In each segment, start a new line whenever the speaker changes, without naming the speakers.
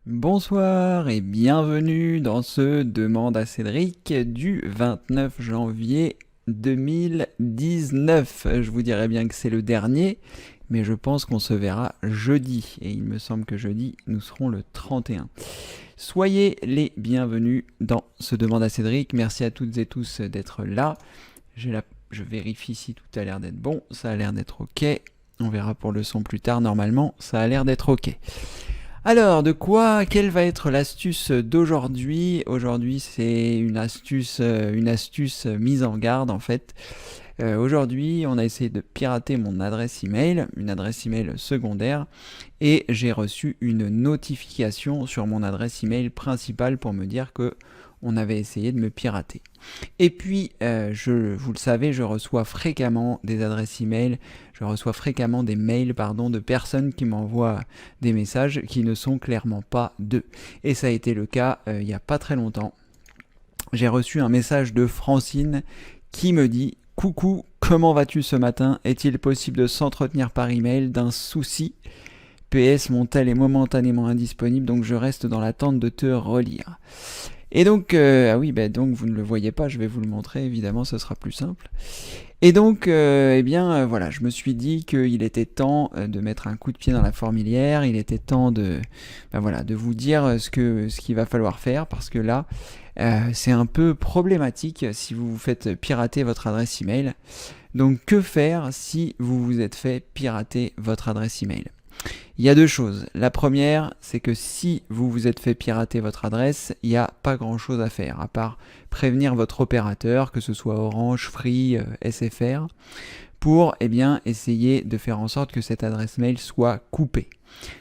Bonsoir et bienvenue dans ce Demande à Cédric du 29 janvier 2019. Je vous dirais bien que c'est le dernier, mais je pense qu'on se verra jeudi. Et il me semble que jeudi, nous serons le 31. Soyez les bienvenus dans ce Demande à Cédric. Merci à toutes et tous d'être là. Je vérifie si tout a l'air d'être bon. Ça a l'air d'être OK. On verra pour le son plus tard. Normalement, ça a l'air d'être OK. Alors, quelle va être l'astuce d'aujourd'hui? Aujourd'hui, c'est une astuce mise en garde en fait. Aujourd'hui, on a essayé de pirater mon adresse email, une adresse email secondaire, et j'ai reçu une notification sur mon adresse email principale pour me dire que on avait essayé de me pirater. Et puis, vous le savez, je reçois fréquemment des adresses email, je reçois fréquemment des mails de personnes qui m'envoient des messages qui ne sont clairement pas d'eux. Et ça a été le cas il n'y a pas très longtemps. J'ai reçu un message de Francine qui me dit « Coucou, comment vas-tu ce matin? Est-il possible de s'entretenir par email d'un souci? PS, mon tel est momentanément indisponible, donc je reste dans l'attente de te relire. » Et donc, donc vous ne le voyez pas, je vais vous le montrer, évidemment, ce sera plus simple. Et donc, voilà, je me suis dit qu'il était temps de mettre un coup de pied dans la fourmilière, il était temps de vous dire ce qu'il va falloir faire, parce que là, c'est un peu problématique si vous vous faites pirater votre adresse email. Donc, que faire si vous vous êtes fait pirater votre adresse email? Il y a deux choses. La première, c'est que si vous vous êtes fait pirater votre adresse, il n'y a pas grand chose à faire, à part prévenir votre opérateur, que ce soit Orange, Free, SFR, pour essayer de faire en sorte que cette adresse mail soit coupée.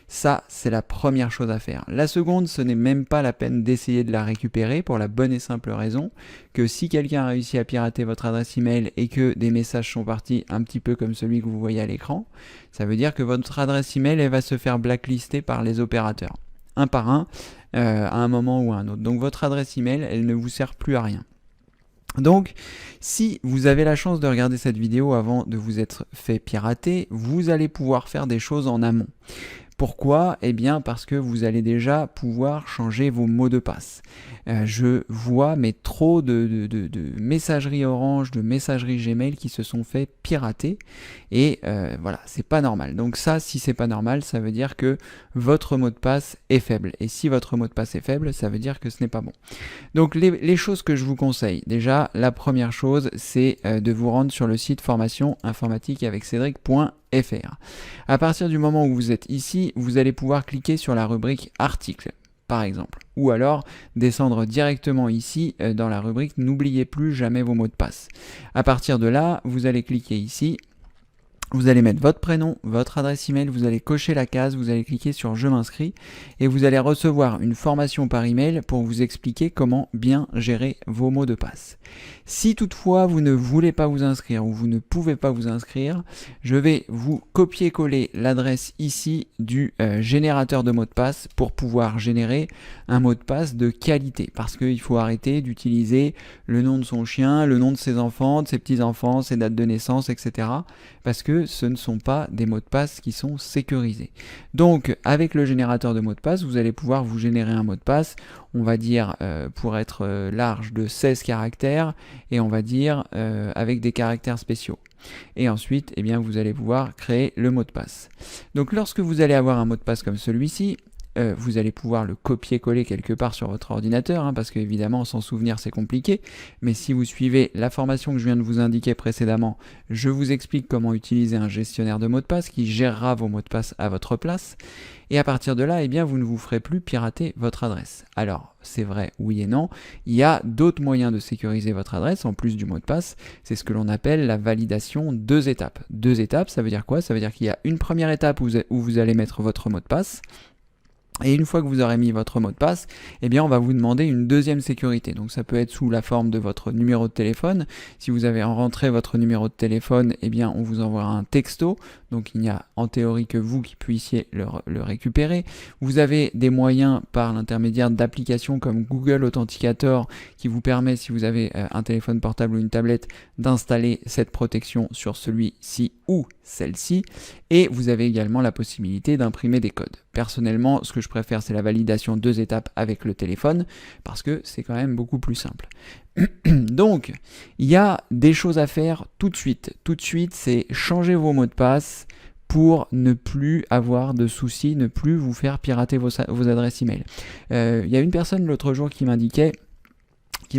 Ça, c'est la première chose à faire. La seconde, ce n'est même pas la peine d'essayer de la récupérer pour la bonne et simple raison que si quelqu'un a réussi à pirater votre adresse email et que des messages sont partis un petit peu comme celui que vous voyez à l'écran, ça veut dire que votre adresse email elle va se faire blacklister par les opérateurs, un par un, à un moment ou à un autre. Donc votre adresse email, elle ne vous sert plus à rien. Donc, si vous avez la chance de regarder cette vidéo avant de vous être fait pirater, vous allez pouvoir faire des choses en amont. Pourquoi? Eh bien parce que vous allez déjà pouvoir changer vos mots de passe. Je vois trop de messageries Orange, de messageries Gmail qui se sont fait pirater et voilà, c'est pas normal. Donc ça, si c'est pas normal, ça veut dire que votre mot de passe est faible. Et si votre mot de passe est faible, ça veut dire que ce n'est pas bon. Donc les choses que je vous conseille, déjà la première chose, c'est de vous rendre sur le site formationinformatiqueaveccédric.fr. À partir du moment où vous êtes ici, vous allez pouvoir cliquer sur la rubrique articles, par exemple, ou alors descendre directement ici dans la rubrique n'oubliez plus jamais vos mots de passe. À partir de là, vous allez cliquer ici. Vous allez mettre votre prénom, votre adresse email, vous allez cocher la case, vous allez cliquer sur je m'inscris et vous allez recevoir une formation par email pour vous expliquer comment bien gérer vos mots de passe. Si toutefois vous ne voulez pas vous inscrire ou vous ne pouvez pas vous inscrire, je vais vous copier-coller l'adresse ici du générateur de mots de passe pour pouvoir générer un mot de passe de qualité, parce qu'il faut arrêter d'utiliser le nom de son chien, le nom de ses enfants, de ses petits-enfants, ses dates de naissance, etc. parce que ce ne sont pas des mots de passe qui sont sécurisés. Donc avec le générateur de mots de passe, vous allez pouvoir vous générer un mot de passe, on va dire pour être large de 16 caractères et on va dire avec des caractères spéciaux. Et ensuite, vous allez pouvoir créer le mot de passe. Donc lorsque vous allez avoir un mot de passe comme celui-ci, vous allez pouvoir le copier-coller quelque part sur votre ordinateur, parce qu'évidemment, s'en souvenir, c'est compliqué. Mais si vous suivez la formation que je viens de vous indiquer précédemment, je vous explique comment utiliser un gestionnaire de mots de passe qui gérera vos mots de passe à votre place. Et à partir de là, vous ne vous ferez plus pirater votre adresse. Alors, c'est vrai, oui et non. Il y a d'autres moyens de sécuriser votre adresse, en plus du mot de passe. C'est ce que l'on appelle la validation 2 étapes. 2 étapes, ça veut dire quoi? Ça veut dire qu'il y a une première étape où vous allez mettre votre mot de passe. Et une fois que vous aurez mis votre mot de passe, on va vous demander une deuxième sécurité. Donc ça peut être sous la forme de votre numéro de téléphone. Si vous avez rentré votre numéro de téléphone, on vous envoie un texto. Donc il n'y a en théorie que vous qui puissiez le récupérer. Vous avez des moyens par l'intermédiaire d'applications comme Google Authenticator qui vous permet, si vous avez un téléphone portable ou une tablette, d'installer cette protection sur celui-ci ou celle-ci. Et vous avez également la possibilité d'imprimer des codes. personnellement, ce que je préfère, c'est la validation 2 étapes avec le téléphone, parce que c'est quand même beaucoup plus simple. Donc, il y a des choses à faire tout de suite. Tout de suite, c'est changer vos mots de passe pour ne plus avoir de soucis, ne plus vous faire pirater vos adresses email. Il y a une personne l'autre jour qui me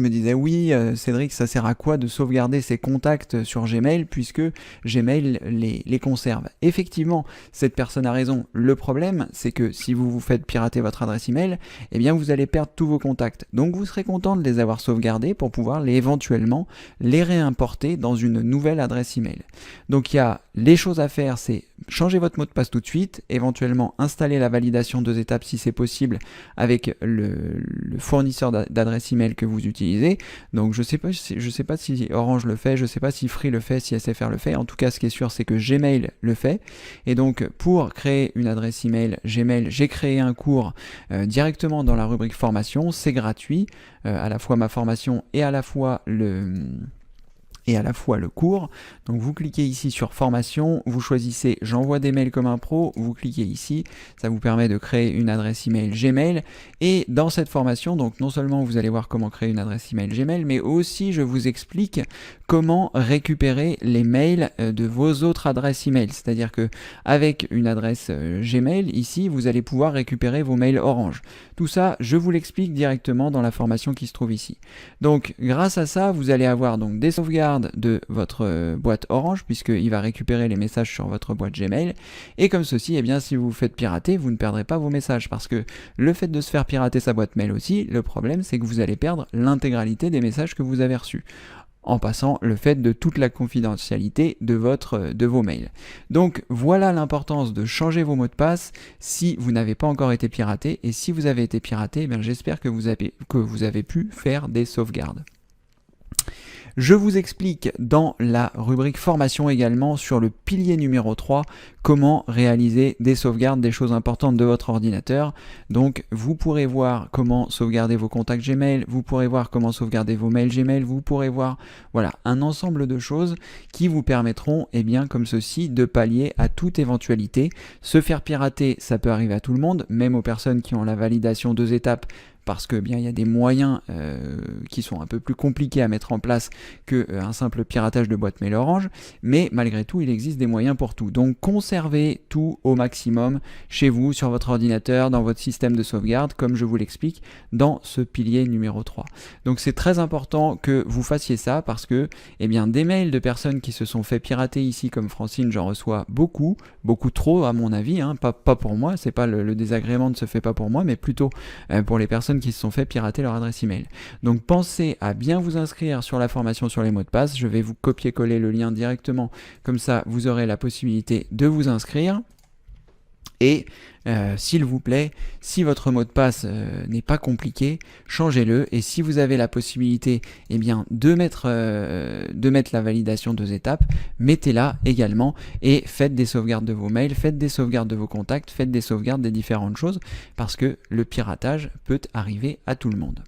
disait oui Cédric, ça sert à quoi de sauvegarder ses contacts sur Gmail puisque Gmail les conserve. Effectivement, cette personne a raison. Le problème, c'est que si vous vous faites pirater votre adresse email, eh bien vous allez perdre tous vos contacts. Donc vous serez content de les avoir sauvegardés pour pouvoir éventuellement les réimporter dans une nouvelle adresse email. Donc il y a les choses à faire, c'est changer votre mot de passe tout de suite, éventuellement installer la validation 2 étapes si c'est possible avec le fournisseur d'adresse email que vous utilisez. Donc je sais pas si Orange le fait, je sais pas si Free le fait, si SFR le fait. En tout cas, ce qui est sûr, c'est que Gmail le fait. Et donc pour créer une adresse email Gmail, j'ai créé un cours directement dans la rubrique formation. C'est gratuit, à la fois ma formation et à la fois le cours. Donc vous cliquez ici sur formation, vous choisissez j'envoie des mails comme un pro, vous cliquez ici, ça vous permet de créer une adresse email Gmail, et dans cette formation, donc non seulement vous allez voir comment créer une adresse email Gmail, mais aussi je vous explique comment récupérer les mails de vos autres adresses email, c'est-à-dire que avec une adresse Gmail ici, vous allez pouvoir récupérer vos mails Orange. Tout ça, je vous l'explique directement dans la formation qui se trouve ici. Donc grâce à ça, vous allez avoir donc des sauvegardes de votre boîte Orange, puisqu'il va récupérer les messages sur votre boîte Gmail, et comme ceci, eh bien, si vous vous faites pirater, vous ne perdrez pas vos messages, parce que le fait de se faire pirater sa boîte mail aussi, le problème c'est que vous allez perdre l'intégralité des messages que vous avez reçus, en passant le fait de toute la confidentialité de vos mails. Donc voilà l'importance de changer vos mots de passe si vous n'avez pas encore été piraté, et si vous avez été piraté, eh bien, j'espère que vous avez pu faire des sauvegardes. Je vous explique dans la rubrique formation également sur le pilier numéro 3 comment réaliser des sauvegardes, des choses importantes de votre ordinateur. Donc vous pourrez voir comment sauvegarder vos contacts Gmail, vous pourrez voir comment sauvegarder vos mails Gmail, vous pourrez voir voilà, un ensemble de choses qui vous permettront, eh bien, comme ceci, de pallier à toute éventualité. Se faire pirater, ça peut arriver à tout le monde, même aux personnes qui ont la validation 2 étapes, parce que bien il y a des moyens qui sont un peu plus compliqués à mettre en place qu'un simple piratage de boîte mail Orange, mais malgré tout il existe des moyens pour tout. Donc conservez tout au maximum chez vous, sur votre ordinateur, dans votre système de sauvegarde, comme je vous l'explique dans ce pilier numéro 3. Donc c'est très important que vous fassiez ça, parce que eh bien, des mails de personnes qui se sont fait pirater ici, comme Francine, j'en reçois beaucoup trop à mon avis, hein, pas pour moi, c'est pas le désagrément ne se fait pas pour moi, mais plutôt pour les personnes qui se sont fait pirater leur adresse email. Donc pensez à bien vous inscrire sur la formation sur les mots de passe. Je vais vous copier-coller le lien directement, comme ça vous aurez la possibilité de vous inscrire. Et s'il vous plaît, si votre mot de passe n'est pas compliqué, changez-le. Et si vous avez la possibilité, eh bien, de mettre la validation 2 étapes, mettez-la également et faites des sauvegardes de vos mails, faites des sauvegardes de vos contacts, faites des sauvegardes des différentes choses, parce que le piratage peut arriver à tout le monde.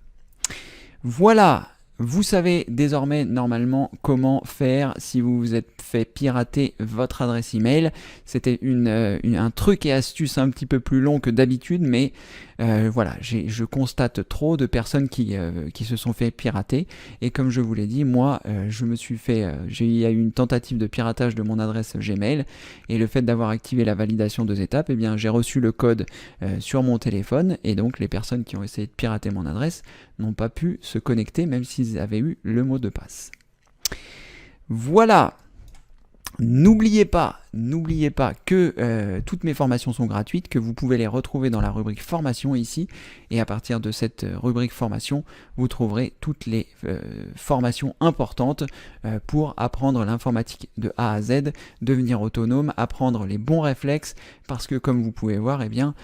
Voilà. Vous savez désormais normalement comment faire si vous vous êtes fait pirater votre adresse email. C'était un truc et astuce un petit peu plus long que d'habitude, mais voilà, je constate trop de personnes qui se sont fait pirater, et comme je vous l'ai dit, moi il y a eu une tentative de piratage de mon adresse Gmail, et le fait d'avoir activé la validation 2 étapes, eh bien j'ai reçu le code sur mon téléphone, et donc les personnes qui ont essayé de pirater mon adresse n'ont pas pu se connecter même s'ils avaient eu le mot de passe. Voilà. N'oubliez pas que toutes mes formations sont gratuites, que vous pouvez les retrouver dans la rubrique formation ici, et à partir de cette rubrique formation, vous trouverez toutes les formations importantes pour apprendre l'informatique de A à Z, devenir autonome, apprendre les bons réflexes, parce que comme vous pouvez voir, eh bien,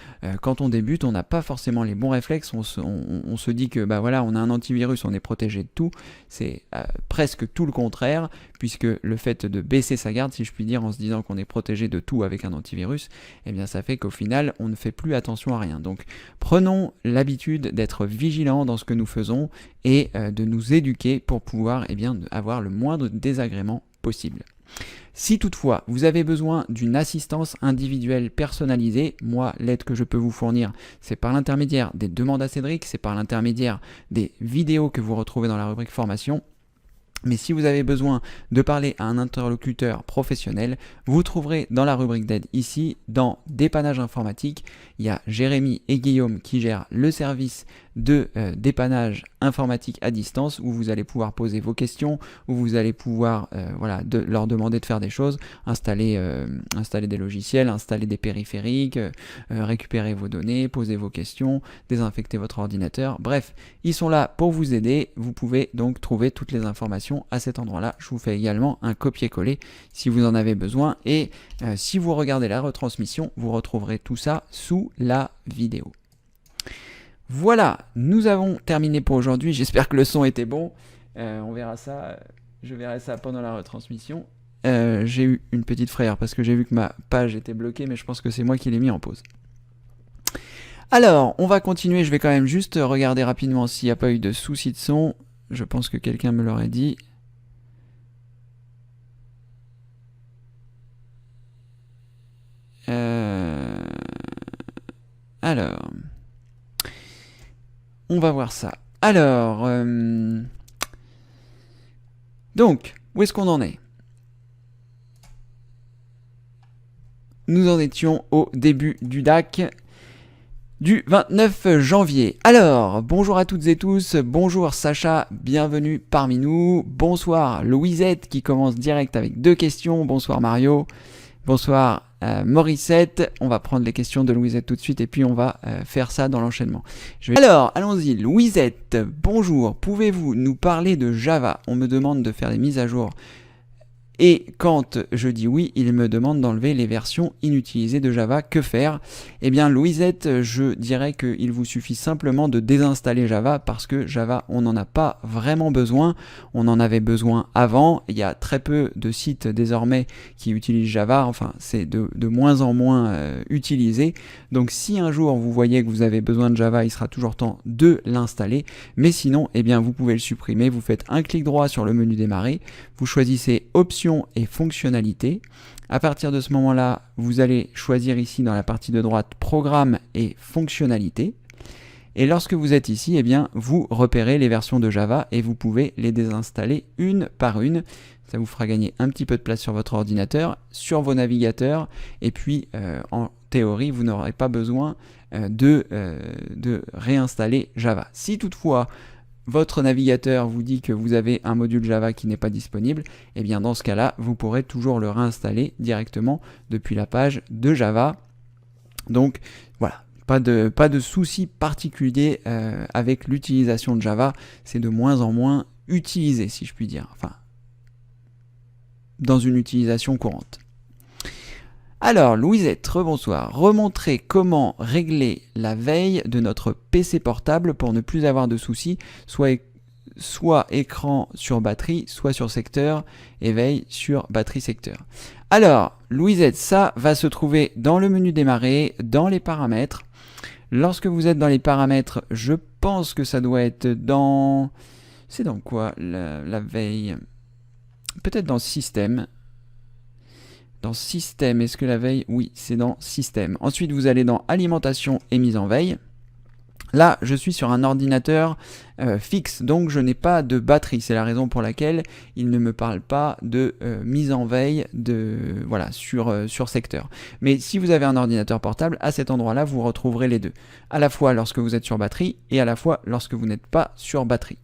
quand on débute, on n'a pas forcément les bons réflexes, on se dit que bah voilà, on a un antivirus, on est protégé de tout. C'est presque tout le contraire, puisque le fait de baisser sa garde, si je puis dire, en se disant qu'on est protégé de tout avec un antivirus, eh bien ça fait qu'au final on ne fait plus attention à rien. Donc prenons l'habitude d'être vigilants dans ce que nous faisons et de nous éduquer pour pouvoir avoir le moindre désagrément possible. Si toutefois vous avez besoin d'une assistance individuelle personnalisée, moi l'aide que je peux vous fournir, c'est par l'intermédiaire des demandes à Cédric, c'est par l'intermédiaire des vidéos que vous retrouvez dans la rubrique formation. Mais si vous avez besoin de parler à un interlocuteur professionnel, vous trouverez dans la rubrique d'aide ici, dans dépannage informatique, il y a Jérémy et Guillaume qui gèrent le service de dépannage informatique à distance où vous allez pouvoir poser vos questions, où vous allez pouvoir leur demander de faire des choses, installer des logiciels, installer des périphériques, récupérer vos données, poser vos questions, désinfecter votre ordinateur. Bref, ils sont là pour vous aider. Vous pouvez donc trouver toutes les informations à cet endroit-là. Je vous fais également un copier-coller si vous en avez besoin. Et si vous regardez la retransmission, vous retrouverez tout ça sous la vidéo. Voilà, nous avons terminé pour aujourd'hui. J'espère que le son était bon. On verra ça. Je verrai ça pendant la retransmission. J'ai eu une petite frayeur parce que j'ai vu que ma page était bloquée, mais je pense que c'est moi qui l'ai mis en pause. Alors, on va continuer. Je vais quand même juste regarder rapidement s'il n'y a pas eu de soucis de son. Je pense que quelqu'un me l'aurait dit. Alors, on va voir ça. Alors, donc, où est-ce qu'on en est? Nous en étions au début du DAC du 29 janvier. Alors, bonjour à toutes et tous, bonjour Sacha, bienvenue parmi nous. Bonsoir Louisette qui commence direct avec 2 questions. Bonsoir Mario. Bonsoir Morissette. On va prendre les questions de Louisette tout de suite et puis on va faire ça dans l'enchaînement. Alors, allons-y. Louisette, bonjour. Pouvez-vous nous parler de Java? On me demande de faire des mises à jour. Et quand je dis oui, il me demande d'enlever les versions inutilisées de Java. Que faire? Eh bien, Louisette, je dirais qu'il vous suffit simplement de désinstaller Java parce que Java, on n'en a pas vraiment besoin. On en avait besoin avant. Il y a très peu de sites désormais qui utilisent Java. Enfin, c'est de moins en moins utilisé. Donc, si un jour vous voyez que vous avez besoin de Java, il sera toujours temps de l'installer. Mais sinon, eh bien, vous pouvez le supprimer. Vous faites un clic droit sur le menu démarrer. Vous choisissez Options et fonctionnalités. À partir de ce moment-là, vous allez choisir ici dans la partie de droite Programme et fonctionnalités. Et lorsque vous êtes ici, eh bien, vous repérez les versions de Java et vous pouvez les désinstaller une par une. Ça vous fera gagner un petit peu de place sur votre ordinateur, sur vos navigateurs. Et puis, en théorie, vous n'aurez pas besoin de réinstaller Java. Si toutefois, votre navigateur vous dit que vous avez un module Java qui n'est pas disponible, et bien dans ce cas-là, vous pourrez toujours le réinstaller directement depuis la page de Java. Donc voilà, pas de souci particulier avec l'utilisation de Java, c'est de moins en moins utilisé si je puis dire, enfin dans une utilisation courante. Alors, Louisette, rebonsoir. Remontrer comment régler la veille de notre PC portable pour ne plus avoir de soucis, soit écran sur batterie, soit sur secteur, et veille sur batterie secteur. Alors, Louisette, ça va se trouver dans le menu démarrer, dans les paramètres. Lorsque vous êtes dans les paramètres, je pense que ça doit être dans... C'est dans quoi la veille? Peut-être dans système. Dans système, est-ce que la veille? Oui, c'est dans système. Ensuite, vous allez dans alimentation et mise en veille. Là, je suis sur un ordinateur fixe, donc je n'ai pas de batterie. C'est la raison pour laquelle il ne me parle pas de mise en veille sur secteur. Mais si vous avez un ordinateur portable, à cet endroit-là, vous retrouverez les deux. À la fois lorsque vous êtes sur batterie et à la fois lorsque vous n'êtes pas sur batterie.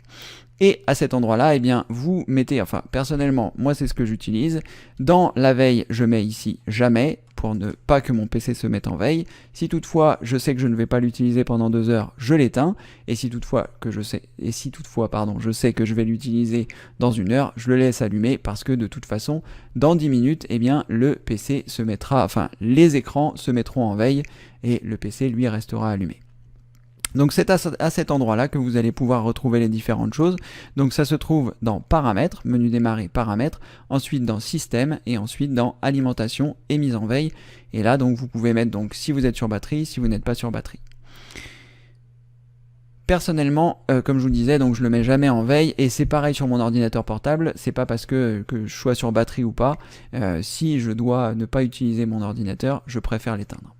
Et à cet endroit-là, eh bien, vous mettez, enfin, personnellement, moi, c'est ce que j'utilise. Dans la veille, je mets ici jamais pour ne pas que mon PC se mette en veille. Si toutefois, je sais que je ne vais pas l'utiliser pendant 2 heures, je l'éteins. Et si toutefois, je sais que je vais l'utiliser dans 1 heure, je le laisse allumer parce que de toute façon, dans 10 minutes, eh bien, le PC se mettra, enfin, les écrans se mettront en veille et le PC, lui, restera allumé. Donc c'est à cet endroit-là que vous allez pouvoir retrouver les différentes choses. Donc ça se trouve dans paramètres, menu démarrer, paramètres, ensuite dans système et ensuite dans alimentation et mise en veille. Et là donc vous pouvez mettre donc si vous êtes sur batterie, si vous n'êtes pas sur batterie. Personnellement, comme je vous le disais, donc je le mets jamais en veille, et c'est pareil sur mon ordinateur portable. C'est pas parce que je sois sur batterie ou pas. Si je dois ne pas utiliser mon ordinateur, je préfère l'éteindre.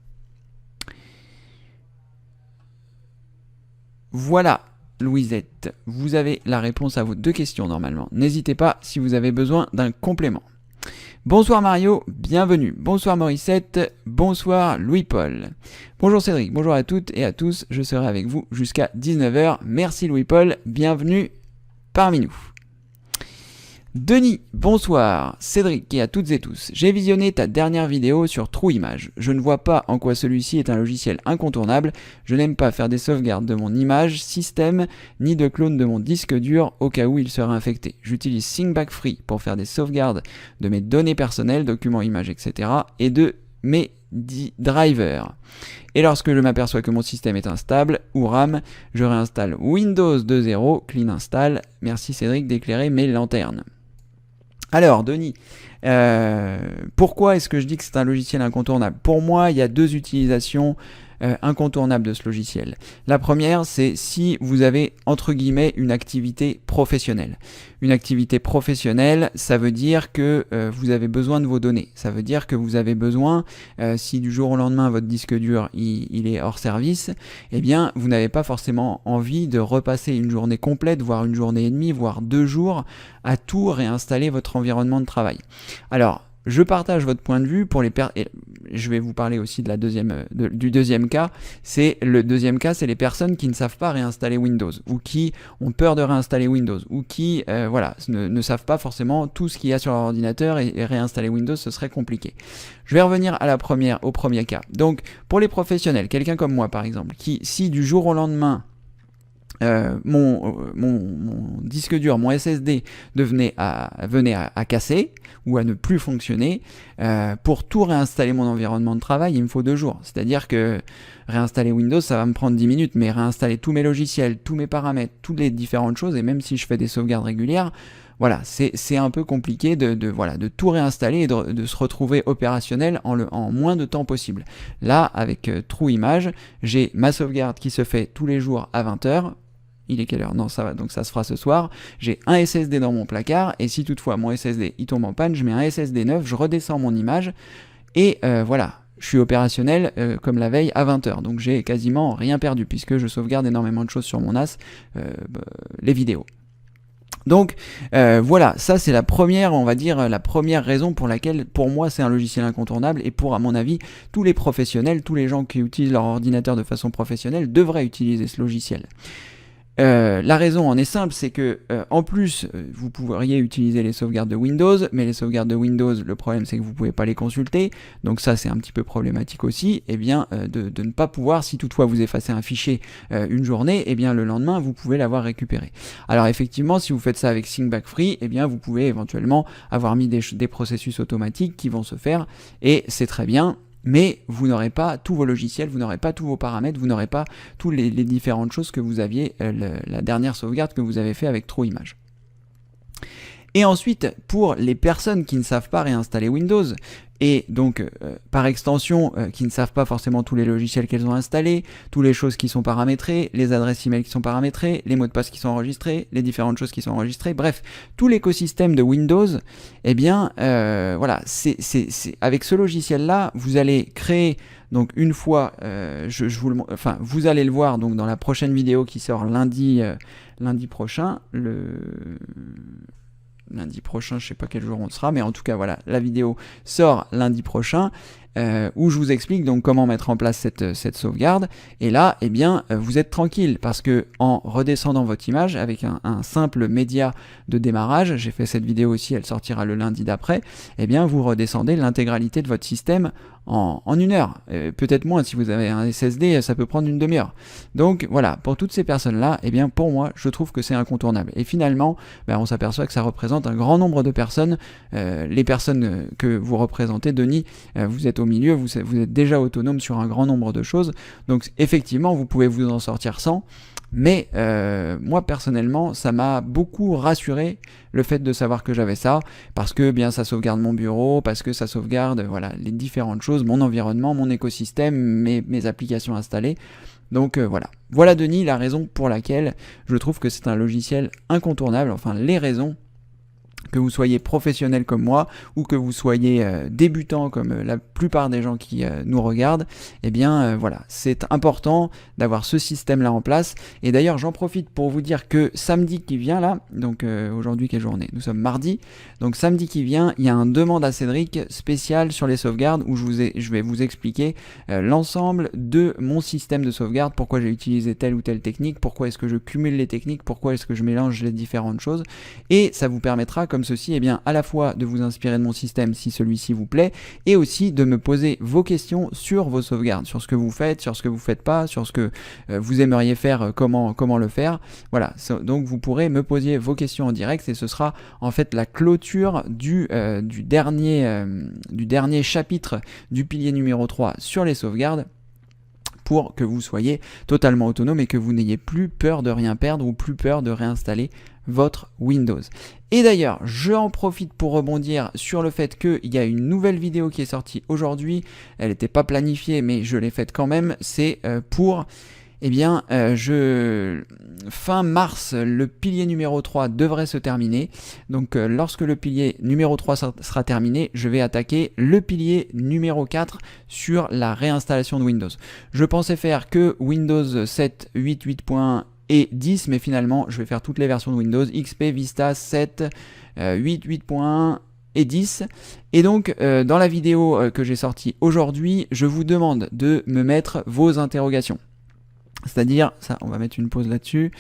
Voilà, Louisette, vous avez la réponse à vos 2 questions normalement. N'hésitez pas si vous avez besoin d'un complément. Bonsoir Mario, bienvenue. Bonsoir Morissette, bonsoir Louis-Paul. Bonjour Cédric, bonjour à toutes et à tous, je serai avec vous jusqu'à 19h. Merci Louis-Paul, bienvenue parmi nous. Denis, bonsoir. Cédric et à toutes et tous. J'ai visionné ta dernière vidéo sur TrueImage. Je ne vois pas en quoi celui-ci est un logiciel incontournable. Je n'aime pas faire des sauvegardes de mon image, système, ni de clone de mon disque dur au cas où il serait infecté. J'utilise ThinkBack Free pour faire des sauvegardes de mes données personnelles, documents, images, etc. et de mes drivers. Et lorsque je m'aperçois que mon système est instable ou RAM, je réinstalle Windows 2.0, clean install. Merci Cédric d'éclairer mes lanternes. Alors, Denis, pourquoi est-ce que je dis que c'est un logiciel incontournable? Pour moi, il y a 2 utilisations incontournables de ce logiciel. La première, c'est si vous avez, entre guillemets, une activité professionnelle. Une activité professionnelle, ça veut dire que vous avez besoin de vos données. Ça veut dire que vous avez besoin, si du jour au lendemain, votre disque dur, il est hors service, eh bien, vous n'avez pas forcément envie de repasser une journée complète, voire une journée et demie, voire 2 jours, à tout réinstaller votre environnement de travail. Alors, je partage votre point de vue pour les je vais vous parler aussi de du deuxième cas. Le deuxième cas, c'est les personnes qui ne savent pas réinstaller Windows, ou qui ont peur de réinstaller Windows, ou qui ne savent pas forcément tout ce qu'il y a sur leur ordinateur, et réinstaller Windows, ce serait compliqué. Je vais revenir au premier cas. Donc, pour les professionnels, quelqu'un comme moi par exemple, qui, si du jour au lendemain, mon disque dur, mon SSD venait à casser ou à ne plus fonctionner, pour tout réinstaller mon environnement de travail, il me faut 2 jours. C'est-à-dire que réinstaller Windows, ça va me prendre 10 minutes, mais réinstaller tous mes logiciels, tous mes paramètres, toutes les différentes choses, et même si je fais des sauvegardes régulières, voilà, c'est un peu compliqué de tout réinstaller et de se retrouver opérationnel en moins de temps possible. Là, avec TrueImage, j'ai ma sauvegarde qui se fait tous les jours à 20h. Il est quelle heure? Non, ça va, donc ça se fera ce soir. J'ai un SSD dans mon placard, et si toutefois mon SSD il tombe en panne, je mets un SSD neuf, je redescends mon image, et voilà, je suis opérationnel comme la veille à 20h. Donc j'ai quasiment rien perdu, puisque je sauvegarde énormément de choses sur mon NAS, les vidéos. Donc voilà, ça c'est la première, on va dire, la première raison pour laquelle, pour moi, c'est un logiciel incontournable, et pour, à mon avis, tous les professionnels, tous les gens qui utilisent leur ordinateur de façon professionnelle devraient utiliser ce logiciel. La raison en est simple, c'est que en plus vous pourriez utiliser les sauvegardes de Windows, mais les sauvegardes de Windows, le problème c'est que vous pouvez pas les consulter, donc ça c'est un petit peu problématique aussi, et bien de ne pas pouvoir, si toutefois vous effacez un fichier une journée, et bien le lendemain vous pouvez l'avoir récupéré. Alors effectivement, si vous faites ça avec ThinkBack Free, et bien vous pouvez éventuellement avoir mis des processus automatiques qui vont se faire, et c'est très bien. Mais vous n'aurez pas tous vos logiciels, vous n'aurez pas tous vos paramètres, vous n'aurez pas toutes les différentes choses que vous aviez, la dernière sauvegarde que vous avez fait avec TrueImage. Et ensuite, pour les personnes qui ne savent pas réinstaller Windows, et donc par extension qui ne savent pas forcément tous les logiciels qu'elles ont installés, toutes les choses qui sont paramétrées, les adresses email qui sont paramétrées, les mots de passe qui sont enregistrés, les différentes choses qui sont enregistrées, bref, tout l'écosystème de Windows, eh bien voilà, avec ce logiciel-là, vous allez créer, donc une fois, vous allez le voir donc dans la prochaine vidéo qui sort lundi prochain, lundi prochain, je sais pas quel jour on sera, mais en tout cas voilà, la vidéo sort lundi prochain, où je vous explique donc comment mettre en place cette sauvegarde, et là, eh bien, vous êtes tranquille, parce que en redescendant votre image avec un simple média de démarrage, j'ai fait cette vidéo aussi, elle sortira le lundi d'après, eh bien, vous redescendez l'intégralité de votre système en 1 heure, peut-être moins si vous avez un SSD, ça peut prendre une demi-heure. Donc voilà, pour toutes ces personnes-là, eh bien pour moi, je trouve que c'est incontournable. Et finalement, on s'aperçoit que ça représente un grand nombre de personnes. Les personnes que vous représentez, Denis, vous êtes au milieu, vous êtes déjà autonome sur un grand nombre de choses. Donc effectivement, vous pouvez vous en sortir sans. Mais moi personnellement, ça m'a beaucoup rassuré le fait de savoir que j'avais ça, parce que bien ça sauvegarde mon bureau, parce que ça sauvegarde voilà les différentes choses, mon environnement, mon écosystème, mes applications installées. Donc voilà. Voilà Denis, la raison pour laquelle je trouve que c'est un logiciel incontournable, enfin les raisons. Que vous soyez professionnel comme moi ou que vous soyez débutant comme la plupart des gens qui nous regardent, eh bien voilà, c'est important d'avoir ce système-là en place. Et d'ailleurs, j'en profite pour vous dire que samedi qui vient là, donc aujourd'hui quelle journée? Nous sommes mardi, donc samedi qui vient, il y a un demande à Cédric spécial sur les sauvegardes où je vais vous expliquer l'ensemble de mon système de sauvegarde, pourquoi j'ai utilisé telle ou telle technique, pourquoi est-ce que je cumule les techniques, pourquoi est-ce que je mélange les différentes choses, et ça vous permettra comme ceci, eh bien, à la fois de vous inspirer de mon système si celui-ci vous plaît, et aussi de me poser vos questions sur vos sauvegardes, sur ce que vous faites, sur ce que vous faites pas, sur ce que vous aimeriez faire, comment le faire. Voilà, donc vous pourrez me poser vos questions en direct et ce sera en fait la clôture du dernier chapitre du pilier numéro 3 sur les sauvegardes, pour que vous soyez totalement autonome et que vous n'ayez plus peur de rien perdre ou plus peur de réinstaller votre Windows. Et d'ailleurs, j'en profite pour rebondir sur le fait qu'il y a une nouvelle vidéo qui est sortie aujourd'hui. Elle n'était pas planifiée, mais je l'ai faite quand même. C'est pour... Eh bien, fin mars, le pilier numéro 3 devrait se terminer. Donc, lorsque le pilier numéro 3 sera terminé, je vais attaquer le pilier numéro 4 sur la réinstallation de Windows. Je pensais faire que Windows 7, 8, 8.1 et 10, mais finalement, je vais faire toutes les versions de Windows, XP, Vista, 7, 8, 8.1 et 10. Et donc, dans la vidéo que j'ai sortie aujourd'hui, je vous demande de me mettre vos interrogations. C'est-à-dire, ça, on va mettre une pause là-dessus.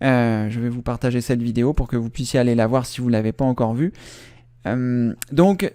Je vais vous partager cette vidéo pour que vous puissiez aller la voir si vous ne l'avez pas encore vue. Donc,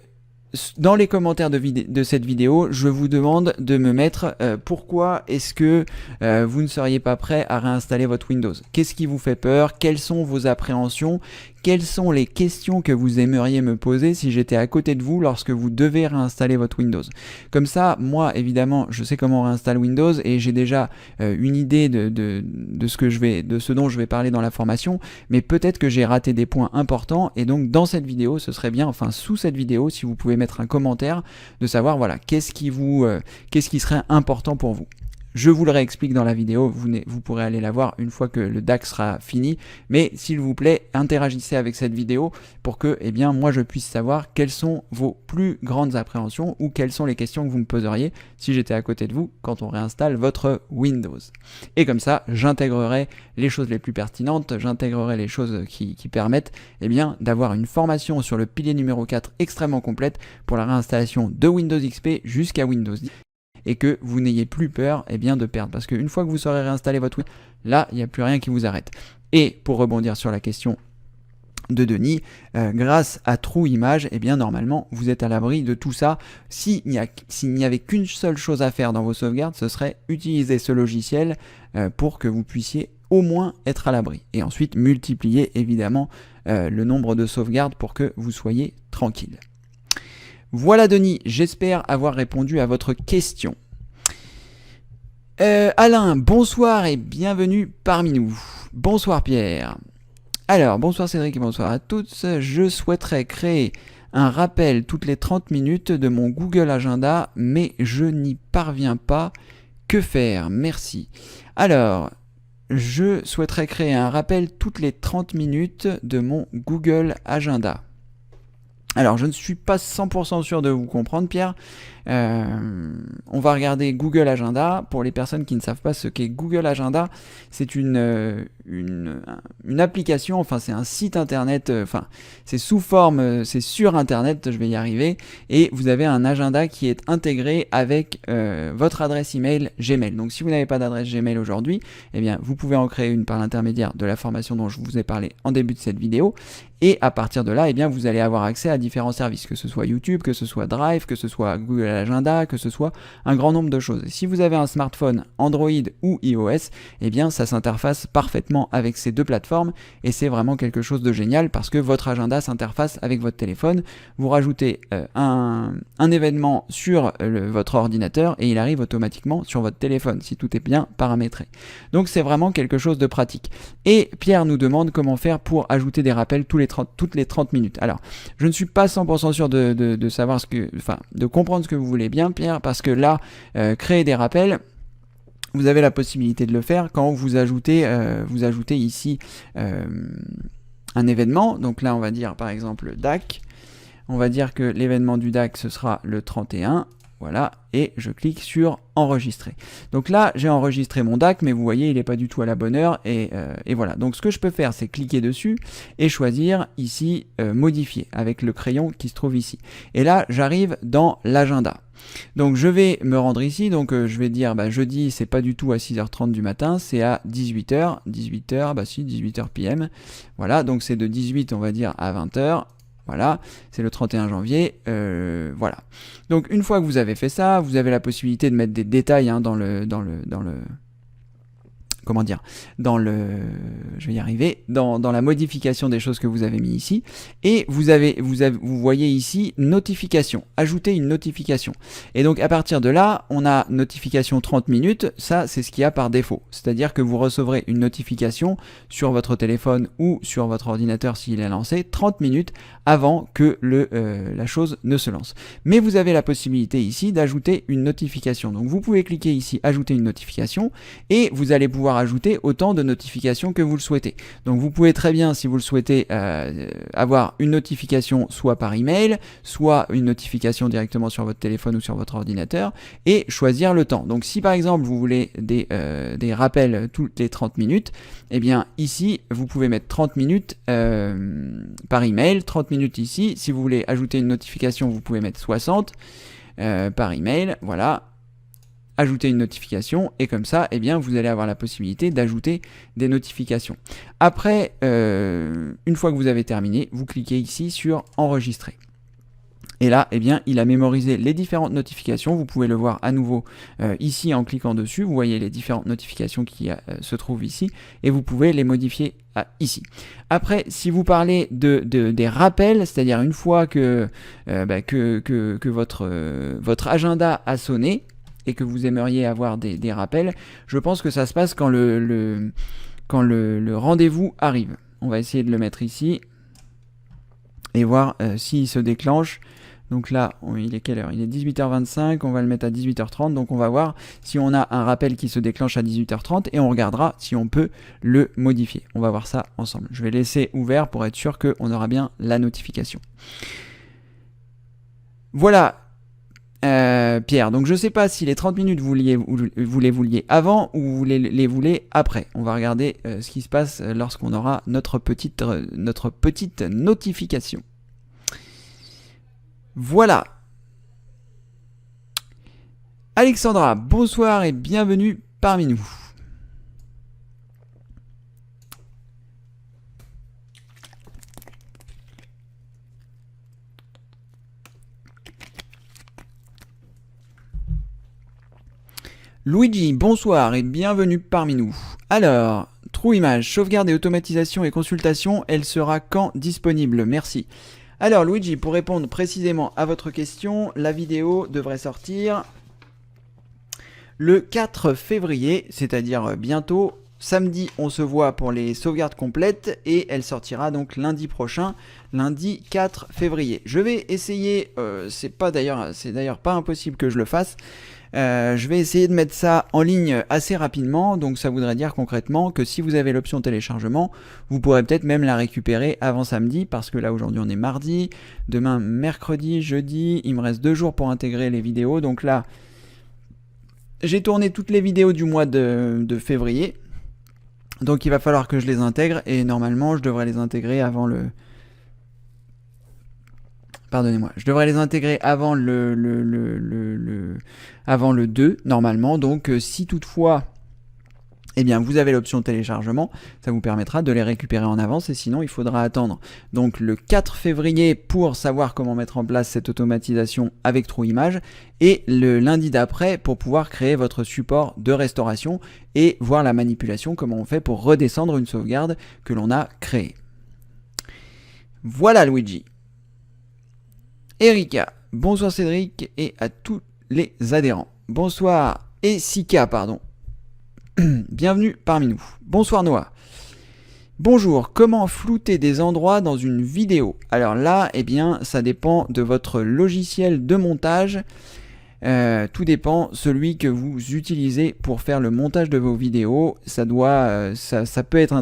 dans les commentaires de cette vidéo, je vous demande de me mettre pourquoi est-ce que vous ne seriez pas prêt à réinstaller votre Windows. Qu'est-ce qui vous fait peur? Quelles sont vos appréhensions? Quelles sont les questions que vous aimeriez me poser si j'étais à côté de vous lorsque vous devez réinstaller votre Windows? Comme ça, moi, évidemment, je sais comment on réinstalle Windows et j'ai déjà une idée de ce dont je vais parler dans la formation, mais peut-être que j'ai raté des points importants et donc dans cette vidéo, ce serait bien, enfin sous cette vidéo, si vous pouvez mettre un commentaire, de savoir, voilà, qu'est-ce qui serait important pour vous. Je vous le réexplique dans la vidéo, vous pourrez aller la voir une fois que le DAC sera fini, mais s'il vous plaît, interagissez avec cette vidéo pour que, eh bien, moi je puisse savoir quelles sont vos plus grandes appréhensions ou quelles sont les questions que vous me poseriez si j'étais à côté de vous quand on réinstalle votre Windows. Et comme ça, j'intégrerai les choses les plus pertinentes, j'intégrerai les choses qui permettent, eh bien, d'avoir une formation sur le pilier numéro 4 extrêmement complète pour la réinstallation de Windows XP jusqu'à Windows 10. Et que vous n'ayez plus peur, eh bien, de perdre. Parce qu'une fois que vous saurez réinstaller votre Windows, là, il n'y a plus rien qui vous arrête. Et pour rebondir sur la question de Denis, grâce à True Image, eh bien, normalement, vous êtes à l'abri de tout ça. S'il n'y avait qu'une seule chose à faire dans vos sauvegardes, ce serait utiliser ce logiciel pour que vous puissiez au moins être à l'abri. Et ensuite, multiplier, évidemment, le nombre de sauvegardes pour que vous soyez tranquille. Voilà Denis, j'espère avoir répondu à votre question. Alain, bonsoir et bienvenue parmi nous. Bonsoir Pierre. Alors, bonsoir Cédric et bonsoir à tous. Je souhaiterais créer un rappel toutes les 30 minutes de mon Google Agenda, mais je n'y parviens pas. Que faire? Merci. Alors, je souhaiterais créer un rappel toutes les 30 minutes de mon Google Agenda. Alors, je ne suis pas 100% sûr de vous comprendre, Pierre. On va regarder Google Agenda. Pour les personnes qui ne savent pas ce qu'est Google Agenda, c'est une application, enfin c'est un site internet, enfin c'est sous forme, c'est sur internet, je vais y arriver, et vous avez un agenda qui est intégré avec votre adresse email Gmail. Donc si vous n'avez pas d'adresse Gmail aujourd'hui, eh bien vous pouvez en créer une par l'intermédiaire de la formation dont je vous ai parlé en début de cette vidéo. Et à partir de là, eh bien, vous allez avoir accès à différents services, que ce soit YouTube, que ce soit Drive, que ce soit Google Agenda, que ce soit un grand nombre de choses. Et si vous avez un smartphone Android ou iOS, eh bien, ça s'interface parfaitement avec ces deux plateformes et c'est vraiment quelque chose de génial parce que votre agenda s'interface avec votre téléphone. Vous rajoutez un événement sur votre ordinateur et il arrive automatiquement sur votre téléphone si tout est bien paramétré. Donc, c'est vraiment quelque chose de pratique. Et Pierre nous demande comment faire pour ajouter des rappels toutes les 30 minutes. Alors, je ne suis pas 100% sûr de savoir de comprendre ce que vous voulez bien, Pierre, parce que là, créer des rappels, vous avez la possibilité de le faire quand vous ajoutez ici un événement. Donc là, on va dire par exemple DAC. On va dire que l'événement du DAC, ce sera le 31. Voilà, et je clique sur enregistrer. Donc là, j'ai enregistré mon DAC, mais vous voyez, il n'est pas du tout à la bonne heure. Et voilà, donc ce que je peux faire, c'est cliquer dessus et choisir ici modifier avec le crayon qui se trouve ici. Et là, j'arrive dans l'agenda. Donc je vais me rendre ici, donc je vais dire jeudi, c'est pas du tout à 6h30 du matin, c'est à 18h. 18h, bah si, 18h PM. Voilà, donc c'est de 18, on va dire, à 20h. Voilà, c'est le 31 janvier, voilà. Donc une fois que vous avez fait ça, vous avez la possibilité de mettre des détails comment dire, je vais y arriver, dans la modification des choses que vous avez mis ici, et vous voyez ici notification, ajouter une notification. Et donc à partir de là, on a notification 30 minutes, ça c'est ce qu'il y a par défaut, c'est-à-dire que vous recevrez une notification sur votre téléphone ou sur votre ordinateur s'il est lancé 30 minutes avant que la chose ne se lance. Mais vous avez la possibilité ici d'ajouter une notification. Donc vous pouvez cliquer ici ajouter une notification et vous allez pouvoir ajouter autant de notifications que vous le souhaitez. Donc vous pouvez très bien, si vous le souhaitez, avoir une notification soit par email, soit une notification directement sur votre téléphone ou sur votre ordinateur et choisir le temps. Donc si par exemple vous voulez des rappels toutes les 30 minutes, eh bien ici vous pouvez mettre 30 minutes par email, 30 minutes ici. Si vous voulez ajouter une notification, vous pouvez mettre 60 par email, voilà. Ajouter une notification et comme ça, eh bien, vous allez avoir la possibilité d'ajouter des notifications. Après, une fois que vous avez terminé, vous cliquez ici sur enregistrer. Et là, eh bien, il a mémorisé les différentes notifications. Vous pouvez le voir à nouveau ici en cliquant dessus. Vous voyez les différentes notifications qui se trouvent ici et vous pouvez les modifier ici. Après, si vous parlez des rappels, c'est-à-dire une fois que votre agenda a sonné, et que vous aimeriez avoir des rappels, je pense que ça se passe quand le rendez-vous arrive. On va essayer de le mettre ici et voir s'il se déclenche. Donc là, il est quelle heure? Il est 18h25, on va le mettre à 18h30, donc on va voir si on a un rappel qui se déclenche à 18h30 et on regardera si on peut le modifier. On va voir ça ensemble. Je vais laisser ouvert pour être sûr qu'on aura bien la notification. Voilà. Pierre, donc je sais pas si les 30 minutes vous les vouliez avant ou vous les voulez après. On va regarder ce qui se passe lorsqu'on aura notre petite notification. Voilà. Alexandra, bonsoir et bienvenue parmi nous. Luigi, bonsoir et bienvenue parmi nous. Alors, True Image, sauvegarde et automatisation et consultation, elle sera quand disponible? Merci. Alors Luigi, pour répondre précisément à votre question, la vidéo devrait sortir le 4 février, c'est-à-dire bientôt. Samedi, on se voit pour les sauvegardes complètes et elle sortira donc lundi prochain, lundi 4 février. Je vais essayer, c'est d'ailleurs pas impossible que je le fasse. Je vais essayer de mettre ça en ligne assez rapidement, donc ça voudrait dire concrètement que si vous avez l'option téléchargement, vous pourrez peut-être même la récupérer avant samedi, parce que là aujourd'hui on est mardi, demain mercredi, jeudi, il me reste 2 jours pour intégrer les vidéos, donc là j'ai tourné toutes les vidéos du mois de février, donc il va falloir que je les intègre, et normalement je devrais les intégrer avant le... Pardonnez-moi, je devrais les intégrer avant avant le 2, normalement. Donc, si toutefois, eh bien, vous avez l'option téléchargement, ça vous permettra de les récupérer en avance. Et sinon, il faudra attendre donc le 4 février pour savoir comment mettre en place cette automatisation avec True Image. Et le lundi d'après pour pouvoir créer votre support de restauration et voir la manipulation, comment on fait pour redescendre une sauvegarde que l'on a créée. Voilà Luigi. Erika, bonsoir Cédric et à tous les adhérents. Bonsoir et Sika, pardon. Bienvenue parmi nous. Bonsoir Noah. Bonjour, comment flouter des endroits dans une vidéo? Alors là, eh bien, ça dépend de votre logiciel de montage. Tout dépend celui que vous utilisez pour faire le montage de vos vidéos. Ça peut être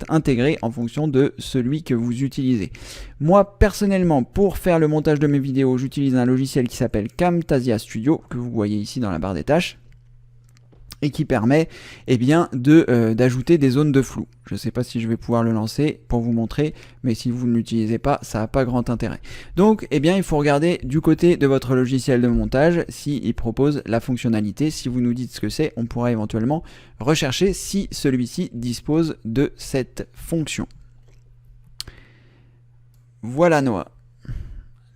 intégré en fonction de celui que vous utilisez. Moi personnellement, pour faire le montage de mes vidéos, j'utilise un logiciel qui s'appelle Camtasia Studio, que vous voyez ici dans la barre des tâches, et qui permet d'ajouter des zones de flou. Je ne sais pas si je vais pouvoir le lancer pour vous montrer, mais si vous ne l'utilisez pas, ça n'a pas grand intérêt. Donc il faut regarder du côté de votre logiciel de montage s'il propose la fonctionnalité. Si vous nous dites ce que c'est, on pourra éventuellement rechercher si celui-ci dispose de cette fonction. Voilà Noah.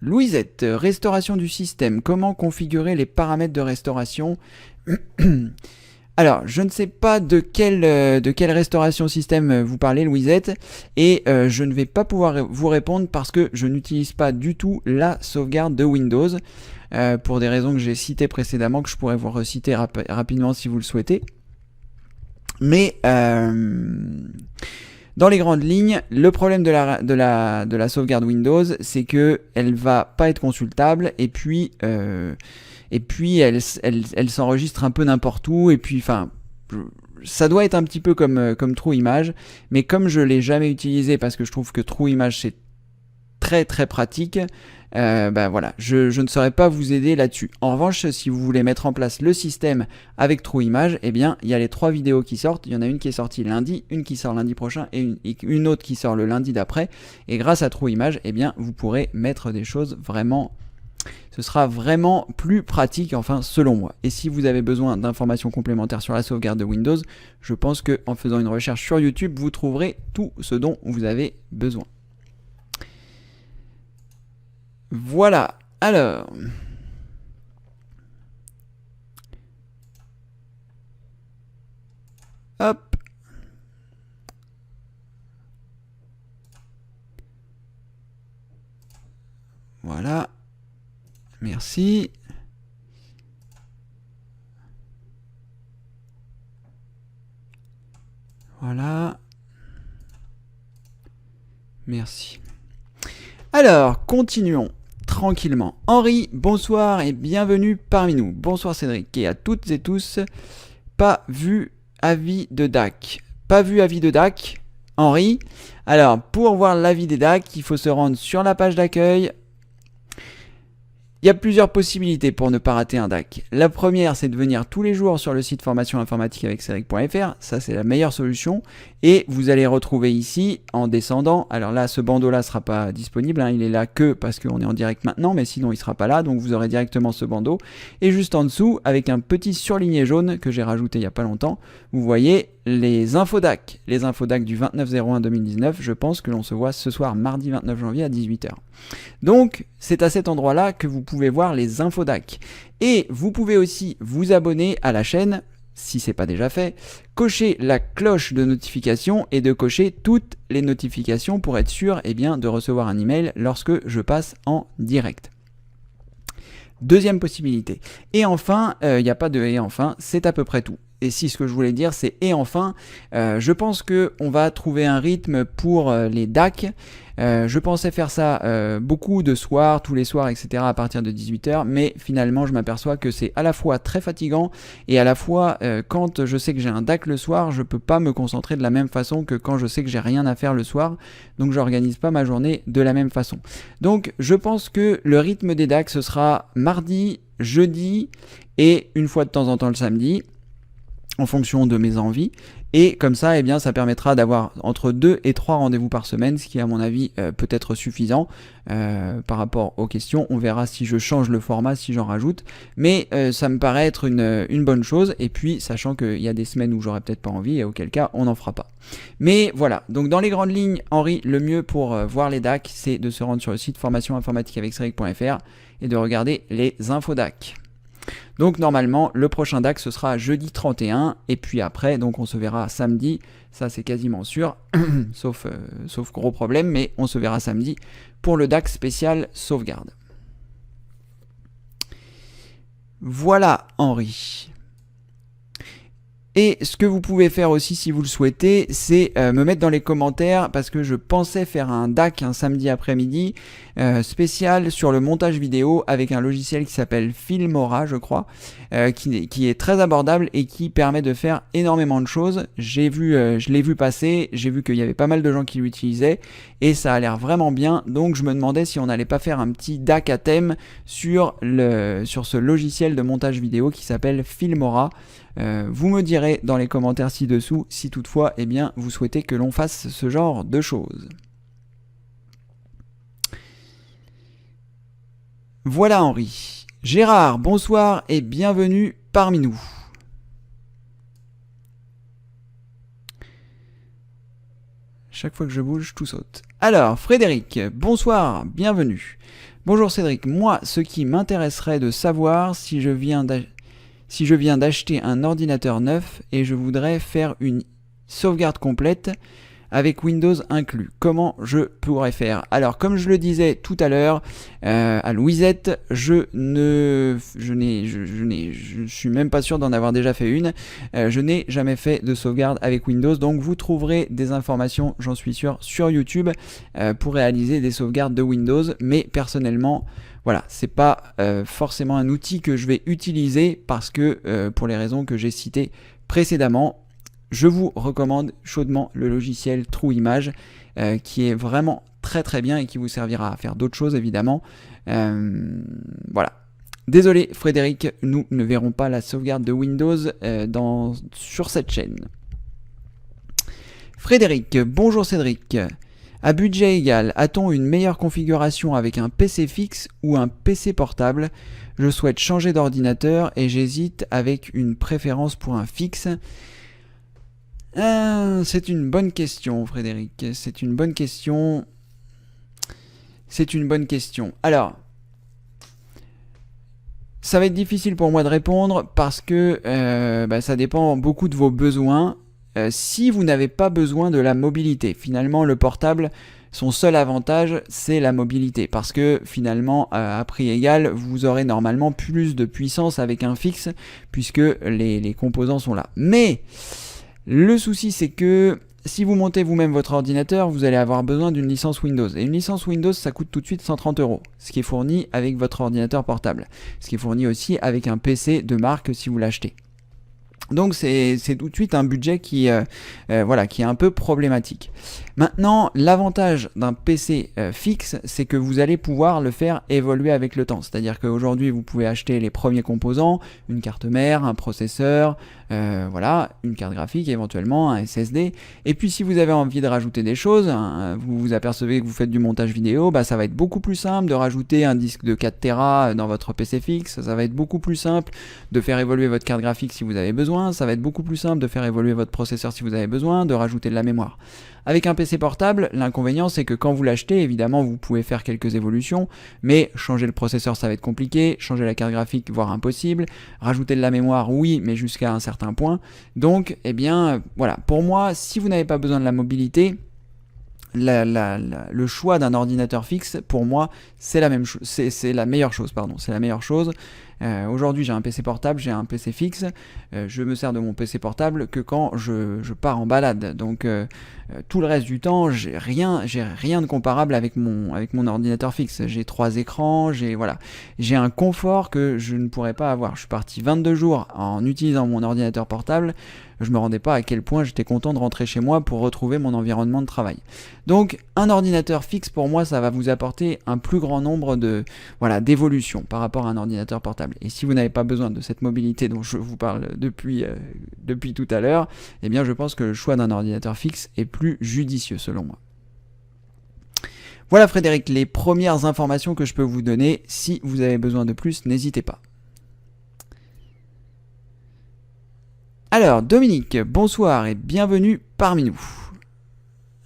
Louisette, restauration du système. Comment configurer les paramètres de restauration? Alors, je ne sais pas de quelle restauration système vous parlez, Louisette, et je ne vais pas pouvoir vous répondre parce que je n'utilise pas du tout la sauvegarde de Windows, pour des raisons que j'ai citées précédemment, que je pourrais vous reciter rapidement si vous le souhaitez. Mais dans les grandes lignes, le problème de la sauvegarde Windows, c'est que elle va pas être consultable, et puis elle s'enregistre un peu n'importe où, et puis ça doit être un petit peu comme TrueImage, mais comme je l'ai jamais utilisé parce que je trouve que TrueImage c'est très très pratique, voilà, je ne saurais pas vous aider là-dessus. En revanche, si vous voulez mettre en place le système avec TrueImage, il y a les 3 vidéos qui sortent. Il y en a une qui est sortie lundi, une qui sort lundi prochain et une autre qui sort le lundi d'après. Et grâce à TrueImage, vous pourrez mettre des choses vraiment... Ce sera vraiment plus pratique, enfin selon moi. Et si vous avez besoin d'informations complémentaires sur la sauvegarde de Windows, je pense qu'en faisant une recherche sur YouTube, vous trouverez tout ce dont vous avez besoin. Voilà, alors... Hop. Voilà. Merci. Voilà. Merci. Alors, continuons tranquillement. Henri, bonsoir et bienvenue parmi nous. Bonsoir Cédric et à toutes et tous. Pas vu avis de DAC. Pas vu avis de DAC, Henri. Alors, pour voir l'avis des DAC, il faut se rendre sur la page d'accueil. Il y a plusieurs possibilités pour ne pas rater un DAC. La première, c'est de venir tous les jours sur le site formation informatique avec Cédric.fr. Ça, c'est la meilleure solution. Et vous allez retrouver ici, en descendant, alors là, ce bandeau-là ne sera pas disponible. Il est là que parce qu'on est en direct maintenant, mais sinon, il ne sera pas là. Donc, vous aurez directement ce bandeau. Et juste en dessous, avec un petit surligné jaune que j'ai rajouté il n'y a pas longtemps, vous voyez les infos DAC. Les infos DAC du 29/01/2019. Je pense que l'on se voit ce soir, mardi 29 janvier à 18h. Donc, c'est à cet endroit-là que vous pouvez voir les infos DAC. Et vous pouvez aussi vous abonner à la chaîne, si ce n'est pas déjà fait, cocher la cloche de notification et de cocher toutes les notifications pour être sûr de recevoir un email lorsque je passe en direct. Deuxième possibilité. Et enfin, il n'y a pas de et enfin, c'est à peu près tout. Et si ce que je voulais dire c'est et enfin, je pense qu'on va trouver un rythme pour les DAC. Je pensais faire ça beaucoup de soirs, tous les soirs, etc. à partir de 18h, mais finalement je m'aperçois que c'est à la fois très fatigant et à la fois quand je sais que j'ai un DAC le soir, je peux pas me concentrer de la même façon que quand je sais que j'ai rien à faire le soir, donc j'organise pas ma journée de la même façon. Donc je pense que le rythme des DAC ce sera mardi, jeudi et une fois de temps en temps le samedi, en fonction de mes envies, et comme ça, ça permettra d'avoir entre 2 et 3 rendez-vous par semaine, ce qui à mon avis peut être suffisant par rapport aux questions. On verra si je change le format, si j'en rajoute, mais ça me paraît être une bonne chose, et puis sachant qu'il y a des semaines où j'aurais peut-être pas envie, et auquel cas on n'en fera pas. Mais voilà, donc dans les grandes lignes, Henri, le mieux pour voir les DAC, c'est de se rendre sur le site formation informatique avec Cédric.fr et de regarder les infos DAC. Donc normalement le prochain DAC ce sera jeudi 31 et puis après donc on se verra samedi, ça c'est quasiment sûr, sauf gros problème, mais on se verra samedi pour le DAC spécial sauvegarde. Voilà Henri. Et ce que vous pouvez faire aussi si vous le souhaitez, c'est me mettre dans les commentaires, parce que je pensais faire un DAC un samedi après-midi spécial sur le montage vidéo avec un logiciel qui s'appelle Filmora, je crois, qui est très abordable et qui permet de faire énormément de choses. Je l'ai vu passer, j'ai vu qu'il y avait pas mal de gens qui l'utilisaient et ça a l'air vraiment bien, donc je me demandais si on n'allait pas faire un petit DAC à thème sur ce logiciel de montage vidéo qui s'appelle Filmora. Vous me direz dans les commentaires ci-dessous si toutefois vous souhaitez que l'on fasse ce genre de choses. Voilà Henri. Gérard, bonsoir et bienvenue parmi nous. Chaque fois que je bouge, tout saute. Alors, Frédéric, bonsoir, bienvenue. Bonjour Cédric, moi, ce qui m'intéresserait de savoir si je viens d'acheter un ordinateur neuf et je voudrais faire une sauvegarde complète avec Windows inclus. Comment je pourrais faire? Alors, comme je le disais tout à l'heure à Louisette, je suis même pas sûr d'en avoir déjà fait une. Je n'ai jamais fait de sauvegarde avec Windows, donc vous trouverez des informations, j'en suis sûr, sur YouTube pour réaliser des sauvegardes de Windows. Mais personnellement, voilà, c'est pas forcément un outil que je vais utiliser parce que pour les raisons que j'ai citées précédemment. Je vous recommande chaudement le logiciel TrueImage qui est vraiment très très bien et qui vous servira à faire d'autres choses évidemment. Voilà. Désolé Frédéric, nous ne verrons pas la sauvegarde de Windows sur cette chaîne. Frédéric, bonjour Cédric. À budget égal, a-t-on une meilleure configuration avec un PC fixe ou un PC portable? Je souhaite changer d'ordinateur et j'hésite avec une préférence pour un fixe. C'est une bonne question, Frédéric. C'est une bonne question. Alors, ça va être difficile pour moi de répondre parce que ça dépend beaucoup de vos besoins. Si vous n'avez pas besoin de la mobilité, finalement, le portable, son seul avantage, c'est la mobilité. Parce que finalement, à prix égal, vous aurez normalement plus de puissance avec un fixe puisque les composants sont là. Mais le souci, c'est que si vous montez vous-même votre ordinateur, vous allez avoir besoin d'une licence Windows. Et une licence Windows, ça coûte tout de suite 130 €, ce qui est fourni avec votre ordinateur portable. Ce qui est fourni aussi avec un PC de marque si vous l'achetez. Donc c'est tout de suite un budget qui est un peu problématique. Maintenant, l'avantage d'un PC fixe, c'est que vous allez pouvoir le faire évoluer avec le temps. C'est-à-dire qu'aujourd'hui, vous pouvez acheter les premiers composants, une carte mère, un processeur, une carte graphique éventuellement, un SSD. Et puis si vous avez envie de rajouter des choses, vous vous apercevez que vous faites du montage vidéo, ça va être beaucoup plus simple de rajouter un disque de 4 Tera dans votre PC fixe. Ça va être beaucoup plus simple de faire évoluer votre carte graphique si vous avez besoin. Ça va être beaucoup plus simple de faire évoluer votre processeur si vous avez besoin, de rajouter de la mémoire. Avec un PC portable, l'inconvénient c'est que quand vous l'achetez, évidemment vous pouvez faire quelques évolutions, mais changer le processeur ça va être compliqué, changer la carte graphique voire impossible, rajouter de la mémoire oui, mais jusqu'à un certain point. Donc pour moi, si vous n'avez pas besoin de la mobilité, le choix d'un ordinateur fixe, pour moi, c'est la meilleure chose. Aujourd'hui, j'ai un PC portable, j'ai un PC fixe. Je me sers de mon PC portable que quand je pars en balade. Donc, tout le reste du temps, j'ai rien de comparable avec mon ordinateur fixe. J'ai 3 écrans, j'ai un confort que je ne pourrais pas avoir. Je suis parti 22 jours en utilisant mon ordinateur portable. Je me rendais pas à quel point j'étais content de rentrer chez moi pour retrouver mon environnement de travail. Donc, un ordinateur fixe, pour moi, ça va vous apporter un plus grand nombre d'évolutions par rapport à un ordinateur portable. Et si vous n'avez pas besoin de cette mobilité dont je vous parle depuis tout à l'heure, je pense que le choix d'un ordinateur fixe est plus judicieux selon moi. Voilà Frédéric, les premières informations que je peux vous donner. Si vous avez besoin de plus, n'hésitez pas. Alors, Dominique, bonsoir et bienvenue parmi nous.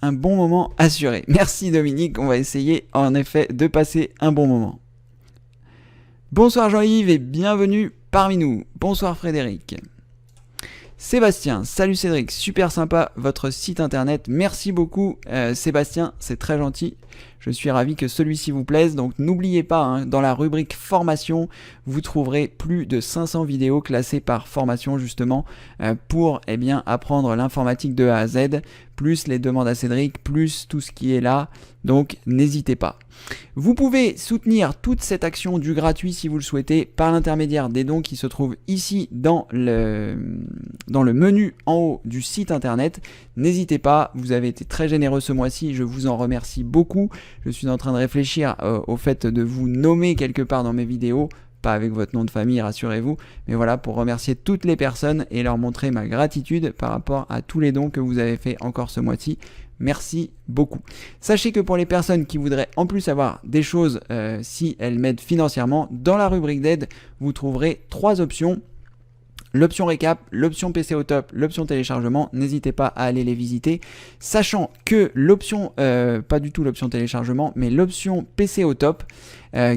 Un bon moment assuré. Merci Dominique, on va essayer en effet de passer un bon moment. Bonsoir Jean-Yves et bienvenue parmi nous. Bonsoir Frédéric. Sébastien, salut Cédric, super sympa votre site internet. Merci beaucoup Sébastien, c'est très gentil. Je suis ravi que celui-ci vous plaise. Donc n'oubliez pas, hein, dans la rubrique formation, vous trouverez plus de 500 vidéos classées par formation justement pour apprendre l'informatique de A à Z, plus les demandes à Cédric, plus tout ce qui est là. Donc n'hésitez pas. Vous pouvez soutenir toute cette action du gratuit si vous le souhaitez par l'intermédiaire des dons qui se trouvent ici dans le menu en haut du site internet. N'hésitez pas, vous avez été très généreux ce mois-ci, je vous en remercie beaucoup. Je suis en train de réfléchir au fait de vous nommer quelque part dans mes vidéos, pas avec votre nom de famille, rassurez-vous, mais voilà, pour remercier toutes les personnes et leur montrer ma gratitude par rapport à tous les dons que vous avez fait encore ce mois-ci. Merci beaucoup. Sachez que pour les personnes qui voudraient en plus avoir des choses si elles m'aident financièrement, dans la rubrique d'aide, vous trouverez 3 options. L'option récap, l'option PC au top, l'option téléchargement, n'hésitez pas à aller les visiter, sachant que l'option, pas du tout l'option téléchargement, mais l'option PC au top,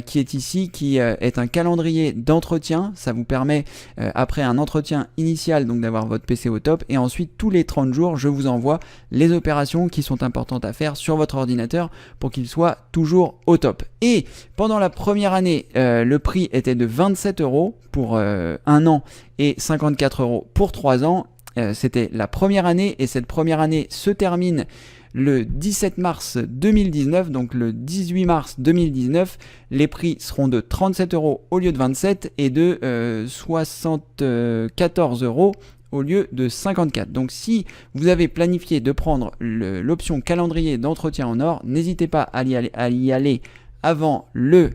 qui est ici, qui est un calendrier d'entretien. Ça vous permet, après un entretien initial, donc d'avoir votre PC au top, et ensuite tous les 30 jours, je vous envoie les opérations qui sont importantes à faire sur votre ordinateur pour qu'il soit toujours au top. Et pendant la première année, le prix était de 27 € pour 1 an et 54 € pour 3 ans. C'était la première année, et cette première année se termine le 17 mars 2019, donc le 18 mars 2019, les prix seront de 37 € au lieu de 27 et de 74 € au lieu de 54. Donc si vous avez planifié de prendre l'option calendrier d'entretien en or, n'hésitez pas à y aller avant le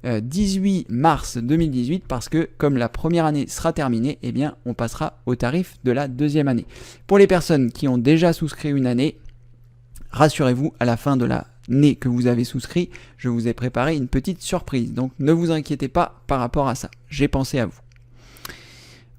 18 mars 2018 parce que comme la première année sera terminée, eh bien on passera au tarif de la deuxième année. Pour les personnes qui ont déjà souscrit une année, rassurez-vous, à la fin de l'année que vous avez souscrit, je vous ai préparé une petite surprise. Donc ne vous inquiétez pas par rapport à ça. J'ai pensé à vous.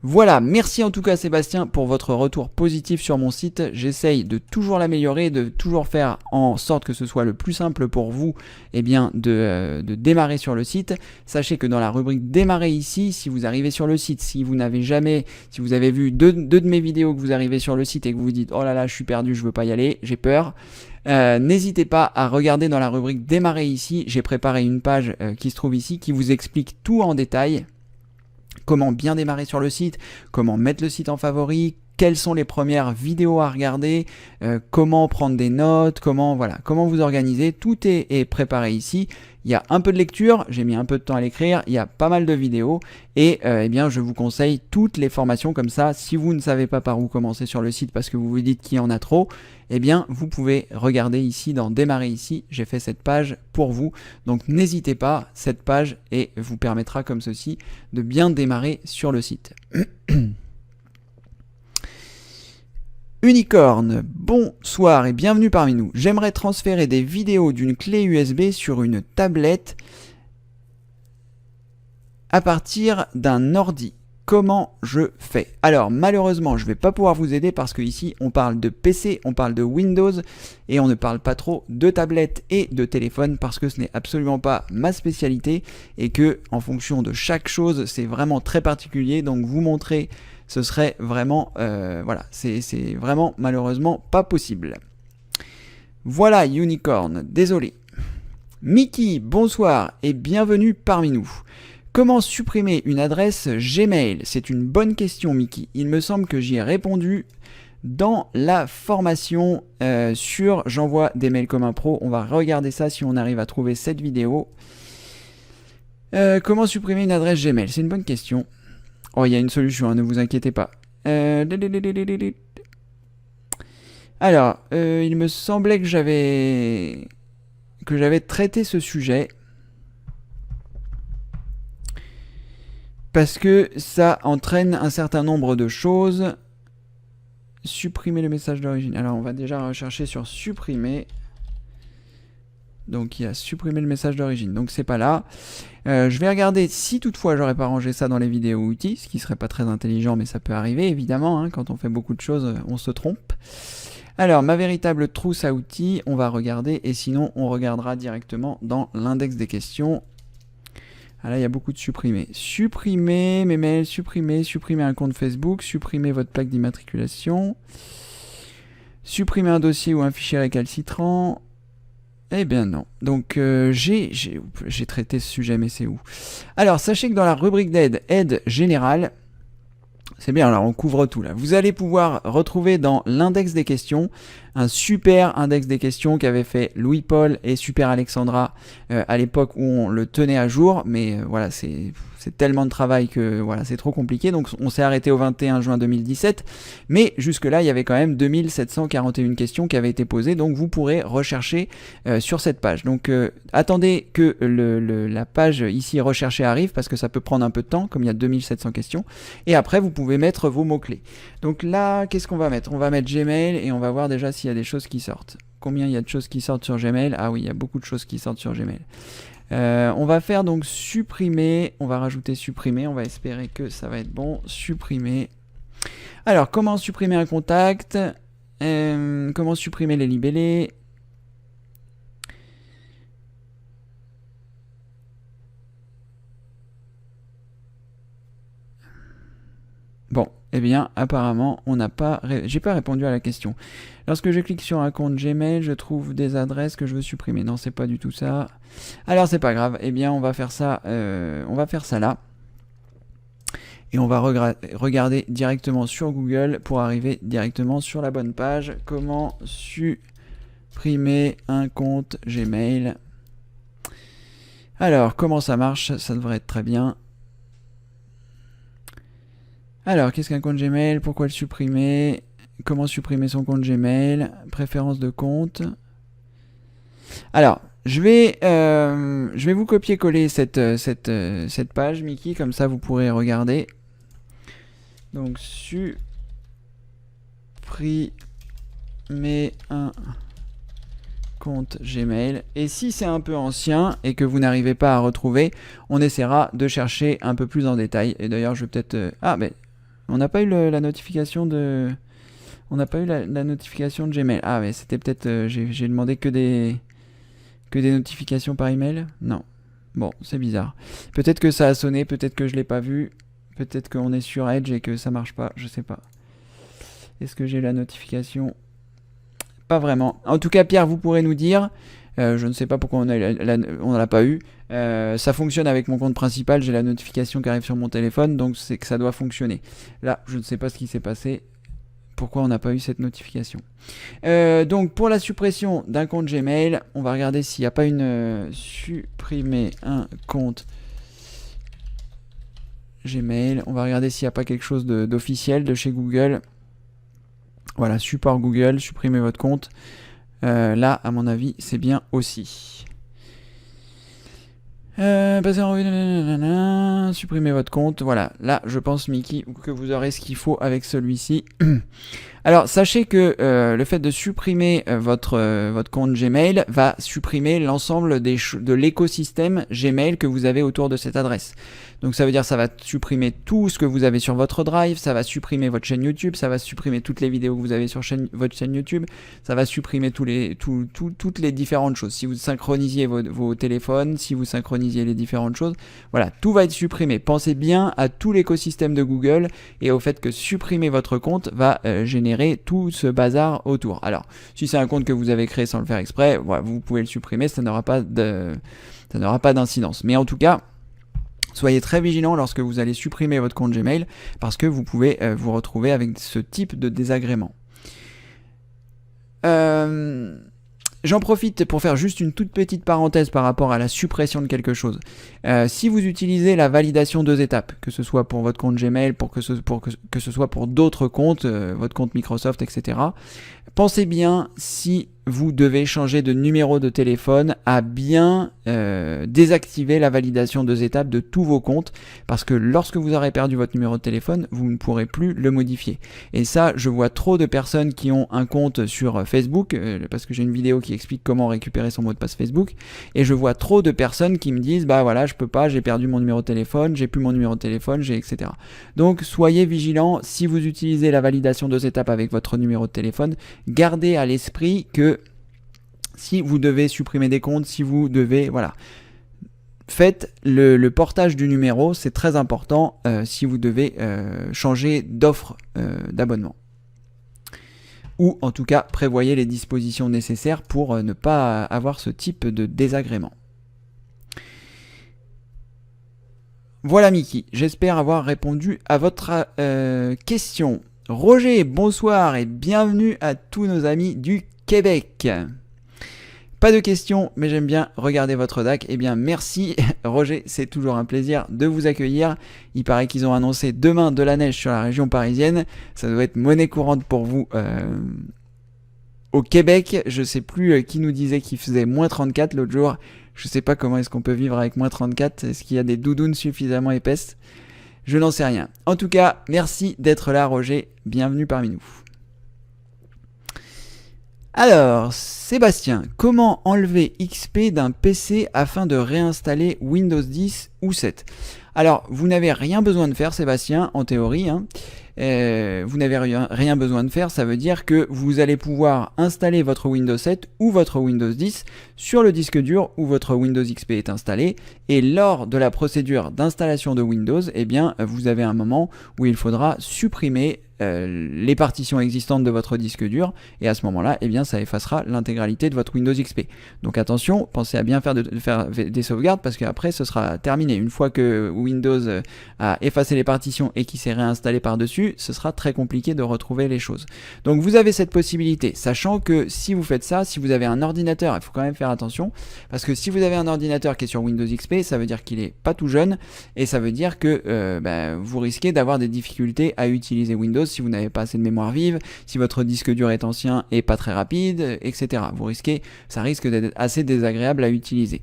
Voilà, merci en tout cas Sébastien pour votre retour positif sur mon site. J'essaye de toujours l'améliorer, de toujours faire en sorte que ce soit le plus simple pour vous de démarrer sur le site. Sachez que dans la rubrique démarrer ici, si vous arrivez sur le site, si vous avez vu deux de mes vidéos que vous arrivez sur le site et que vous vous dites oh là là je suis perdu, je veux pas y aller, j'ai peur. N'hésitez pas à regarder dans la rubrique démarrer ici, j'ai préparé une page qui se trouve ici qui vous explique tout en détail. Comment bien démarrer sur le site, comment mettre le site en favori, quelles sont les premières vidéos à regarder, comment prendre des notes, comment vous organiser. Tout est préparé ici. Il y a un peu de lecture, j'ai mis un peu de temps à l'écrire, il y a pas mal de vidéos et je vous conseille toutes les formations comme ça. Si vous ne savez pas par où commencer sur le site parce que vous vous dites qu'il y en a trop, vous pouvez regarder ici dans démarrer ici, j'ai fait cette page pour vous. Donc n'hésitez pas, cette page vous permettra comme ceci de bien démarrer sur le site. Unicorn, bonsoir et bienvenue parmi nous. J'aimerais transférer des vidéos d'une clé USB sur une tablette à partir d'un ordi. Comment je fais? Alors malheureusement je ne vais pas pouvoir vous aider parce que ici on parle de PC, on parle de Windows et on ne parle pas trop de tablette et de téléphone parce que ce n'est absolument pas ma spécialité et que en fonction de chaque chose c'est vraiment très particulier, donc vous montrer ce serait vraiment, c'est vraiment malheureusement pas possible. Voilà Unicorn, désolé. Mickey, bonsoir et bienvenue parmi nous. Comment supprimer une adresse Gmail? C'est une bonne question Mickey. Il me semble que j'y ai répondu dans la formation sur J'envoie des mails comme un pro. On va regarder ça si on arrive à trouver cette vidéo. Comment supprimer une adresse Gmail? C'est une bonne question. Oh, il y a une solution, hein, ne vous inquiétez pas. Alors, il me semblait que j'avais traité ce sujet. Parce que ça entraîne un certain nombre de choses. Supprimer le message d'origine. Alors, on va déjà rechercher sur supprimer. Donc, il y a supprimer le message d'origine. Donc, c'est pas là. Je vais regarder si toutefois j'aurais pas rangé ça dans les vidéos outils, ce qui serait pas très intelligent, mais ça peut arriver évidemment. Hein, quand on fait beaucoup de choses, on se trompe. Alors, ma véritable trousse à outils, on va regarder. Et sinon, on regardera directement dans l'index des questions. Ah là, il y a beaucoup de supprimer. Supprimer mes mails, supprimer un compte Facebook, supprimer votre plaque d'immatriculation, supprimer un dossier ou un fichier récalcitrant, Eh bien non. Donc j'ai traité ce sujet, mais c'est où? Alors sachez que dans la rubrique aide générale, c'est bien, alors on couvre tout là. Vous allez pouvoir retrouver dans l'index des questions un super index des questions qu'avaient fait Louis-Paul et Super Alexandra à l'époque où on le tenait à jour, mais voilà, c'est tellement de travail que voilà, c'est trop compliqué, donc on s'est arrêté au 21 juin 2017, mais jusque-là, il y avait quand même 2741 questions qui avaient été posées, donc vous pourrez rechercher sur cette page. Donc attendez que la page ici recherchée arrive, parce que ça peut prendre un peu de temps, comme il y a 2700 questions, et après vous pouvez mettre vos mots-clés. Donc là, qu'est-ce qu'on va mettre? On va mettre Gmail, et on va voir déjà s'il y a des choses qui sortent. Combien il y a de choses qui sortent sur Gmail? Ah oui, il y a beaucoup de choses qui sortent sur Gmail. On va faire donc supprimer, on va rajouter supprimer, on va espérer que ça va être bon, supprimer. Alors, comment supprimer un contact? Comment supprimer les libellés? Bon, eh bien, apparemment, j'ai pas répondu à la question. Lorsque je clique sur un compte Gmail, je trouve des adresses que je veux supprimer. Non, c'est pas du tout ça. Alors, c'est pas grave. Eh bien, on va faire ça là. Et on va regarder directement sur Google pour arriver directement sur la bonne page. Comment supprimer un compte Gmail? Alors, comment ça marche? Ça devrait être très bien. Alors, qu'est-ce qu'un compte Gmail? Pourquoi le supprimer? Comment supprimer son compte Gmail? Préférences de compte. Alors, je vais vous copier-coller cette page, Mickey, comme ça vous pourrez regarder. Donc, supprimer un compte Gmail. Et si c'est un peu ancien et que vous n'arrivez pas à retrouver, on essaiera de chercher un peu plus en détail. Et d'ailleurs, je vais peut-être... Ah, mais on n'a pas eu la notification de... On n'a pas eu la notification de Gmail. Ah, mais c'était peut-être... j'ai demandé que des notifications par email. Non. Bon, c'est bizarre. Peut-être que ça a sonné, peut-être que je l'ai pas vu. Peut-être qu'on est sur Edge et que ça marche pas. Je sais pas. Est-ce que j'ai la notification? Pas vraiment. En tout cas, Pierre, vous pourrez nous dire. Je ne sais pas pourquoi on ne l'a pas eu. Ça fonctionne avec mon compte principal. J'ai la notification qui arrive sur mon téléphone, donc c'est que ça doit fonctionner. Là, je ne sais pas ce qui s'est passé. Pourquoi on n'a pas eu cette notification? Donc, pour la suppression d'un compte Gmail, on va regarder s'il n'y a pas une supprimer un compte Gmail. On va regarder s'il n'y a pas quelque chose d'officiel de chez Google. Voilà, support Google, supprimer votre compte. Là, à mon avis, c'est bien aussi. Supprimer votre compte. Voilà, là, je pense, Mickey, que vous aurez ce qu'il faut avec celui-ci. Alors, sachez que le fait de supprimer votre compte Gmail va supprimer l'ensemble de l'écosystème Gmail que vous avez autour de cette adresse. Donc, ça veut dire que ça va supprimer tout ce que vous avez sur votre Drive, ça va supprimer votre chaîne YouTube, ça va supprimer toutes les vidéos que vous avez sur votre chaîne YouTube, ça va supprimer toutes les différentes choses. Si vous synchronisiez vos téléphones, si vous synchronisiez les différentes choses, voilà, tout va être supprimé. Pensez bien à tout l'écosystème de Google et au fait que supprimer votre compte va générer tout ce bazar autour. Alors, si c'est un compte que vous avez créé sans le faire exprès, voilà, vous pouvez le supprimer, ça n'aura pas d'incidence. Mais en tout cas, soyez très vigilant lorsque vous allez supprimer votre compte Gmail parce que vous pouvez vous retrouver avec ce type de désagrément. J'en profite pour faire juste une toute petite parenthèse par rapport à la suppression de quelque chose. Si vous utilisez la validation 2 étapes, que ce soit pour votre compte Gmail, que ce soit pour d'autres comptes, votre compte Microsoft, etc., pensez bien si vous devez changer de numéro de téléphone à bien désactiver la validation 2 étapes de tous vos comptes parce que lorsque vous aurez perdu votre numéro de téléphone, vous ne pourrez plus le modifier. Et ça, je vois trop de personnes qui ont un compte sur Facebook parce que j'ai une vidéo qui explique comment récupérer son mot de passe Facebook et je vois trop de personnes qui me disent bah voilà, je peux pas, j'ai perdu mon numéro de téléphone, j'ai plus mon numéro de téléphone, etc. Donc soyez vigilants si vous utilisez la validation 2 étapes avec votre numéro de téléphone, gardez à l'esprit que si vous devez supprimer des comptes, si vous devez, voilà, faites le portage du numéro, c'est très important si vous devez changer d'offre d'abonnement. ou en tout cas prévoyez les dispositions nécessaires pour ne pas avoir ce type de désagrément. Voilà Mickey, j'espère avoir répondu à votre question. Roger, bonsoir et bienvenue à tous nos amis du Québec. Pas de questions, mais j'aime bien regarder votre DAC. Eh bien, merci Roger, c'est toujours un plaisir de vous accueillir. Il paraît qu'ils ont annoncé demain de la neige sur la région parisienne. Ça doit être monnaie courante pour vous au Québec. Je sais plus qui nous disait qu'il faisait moins 34 l'autre jour. Je sais pas comment est-ce qu'on peut vivre avec moins 34. Est-ce qu'il y a des doudounes suffisamment épaisses? Je n'en sais rien. En tout cas, merci d'être là Roger. Bienvenue parmi nous. Alors, Sébastien, comment enlever XP d'un PC afin de réinstaller Windows 10 ou 7? Alors, vous n'avez rien besoin de faire, Sébastien, en théorie. Vous n'avez rien besoin de faire, ça veut dire que vous allez pouvoir installer votre Windows 7 ou votre Windows 10 sur le disque dur où votre Windows XP est installé. Et lors de la procédure d'installation de Windows, eh bien, vous avez un moment où il faudra supprimer les partitions existantes de votre disque dur et à ce moment-là, eh bien, ça effacera l'intégralité de votre Windows XP. Donc attention, pensez à bien faire des sauvegardes parce qu'après ce sera terminé. Une fois que Windows a effacé les partitions et qu'il s'est réinstallé par-dessus, ce sera très compliqué de retrouver les choses. Donc vous avez cette possibilité, sachant que si vous faites ça, si vous avez un ordinateur, il faut quand même faire attention parce que si vous avez un ordinateur qui est sur Windows XP, ça veut dire qu'il est pas tout jeune et ça veut dire que vous risquez d'avoir des difficultés à utiliser Windows si vous n'avez pas assez de mémoire vive, si votre disque dur est ancien et pas très rapide, etc. Ça risque d'être assez désagréable à utiliser.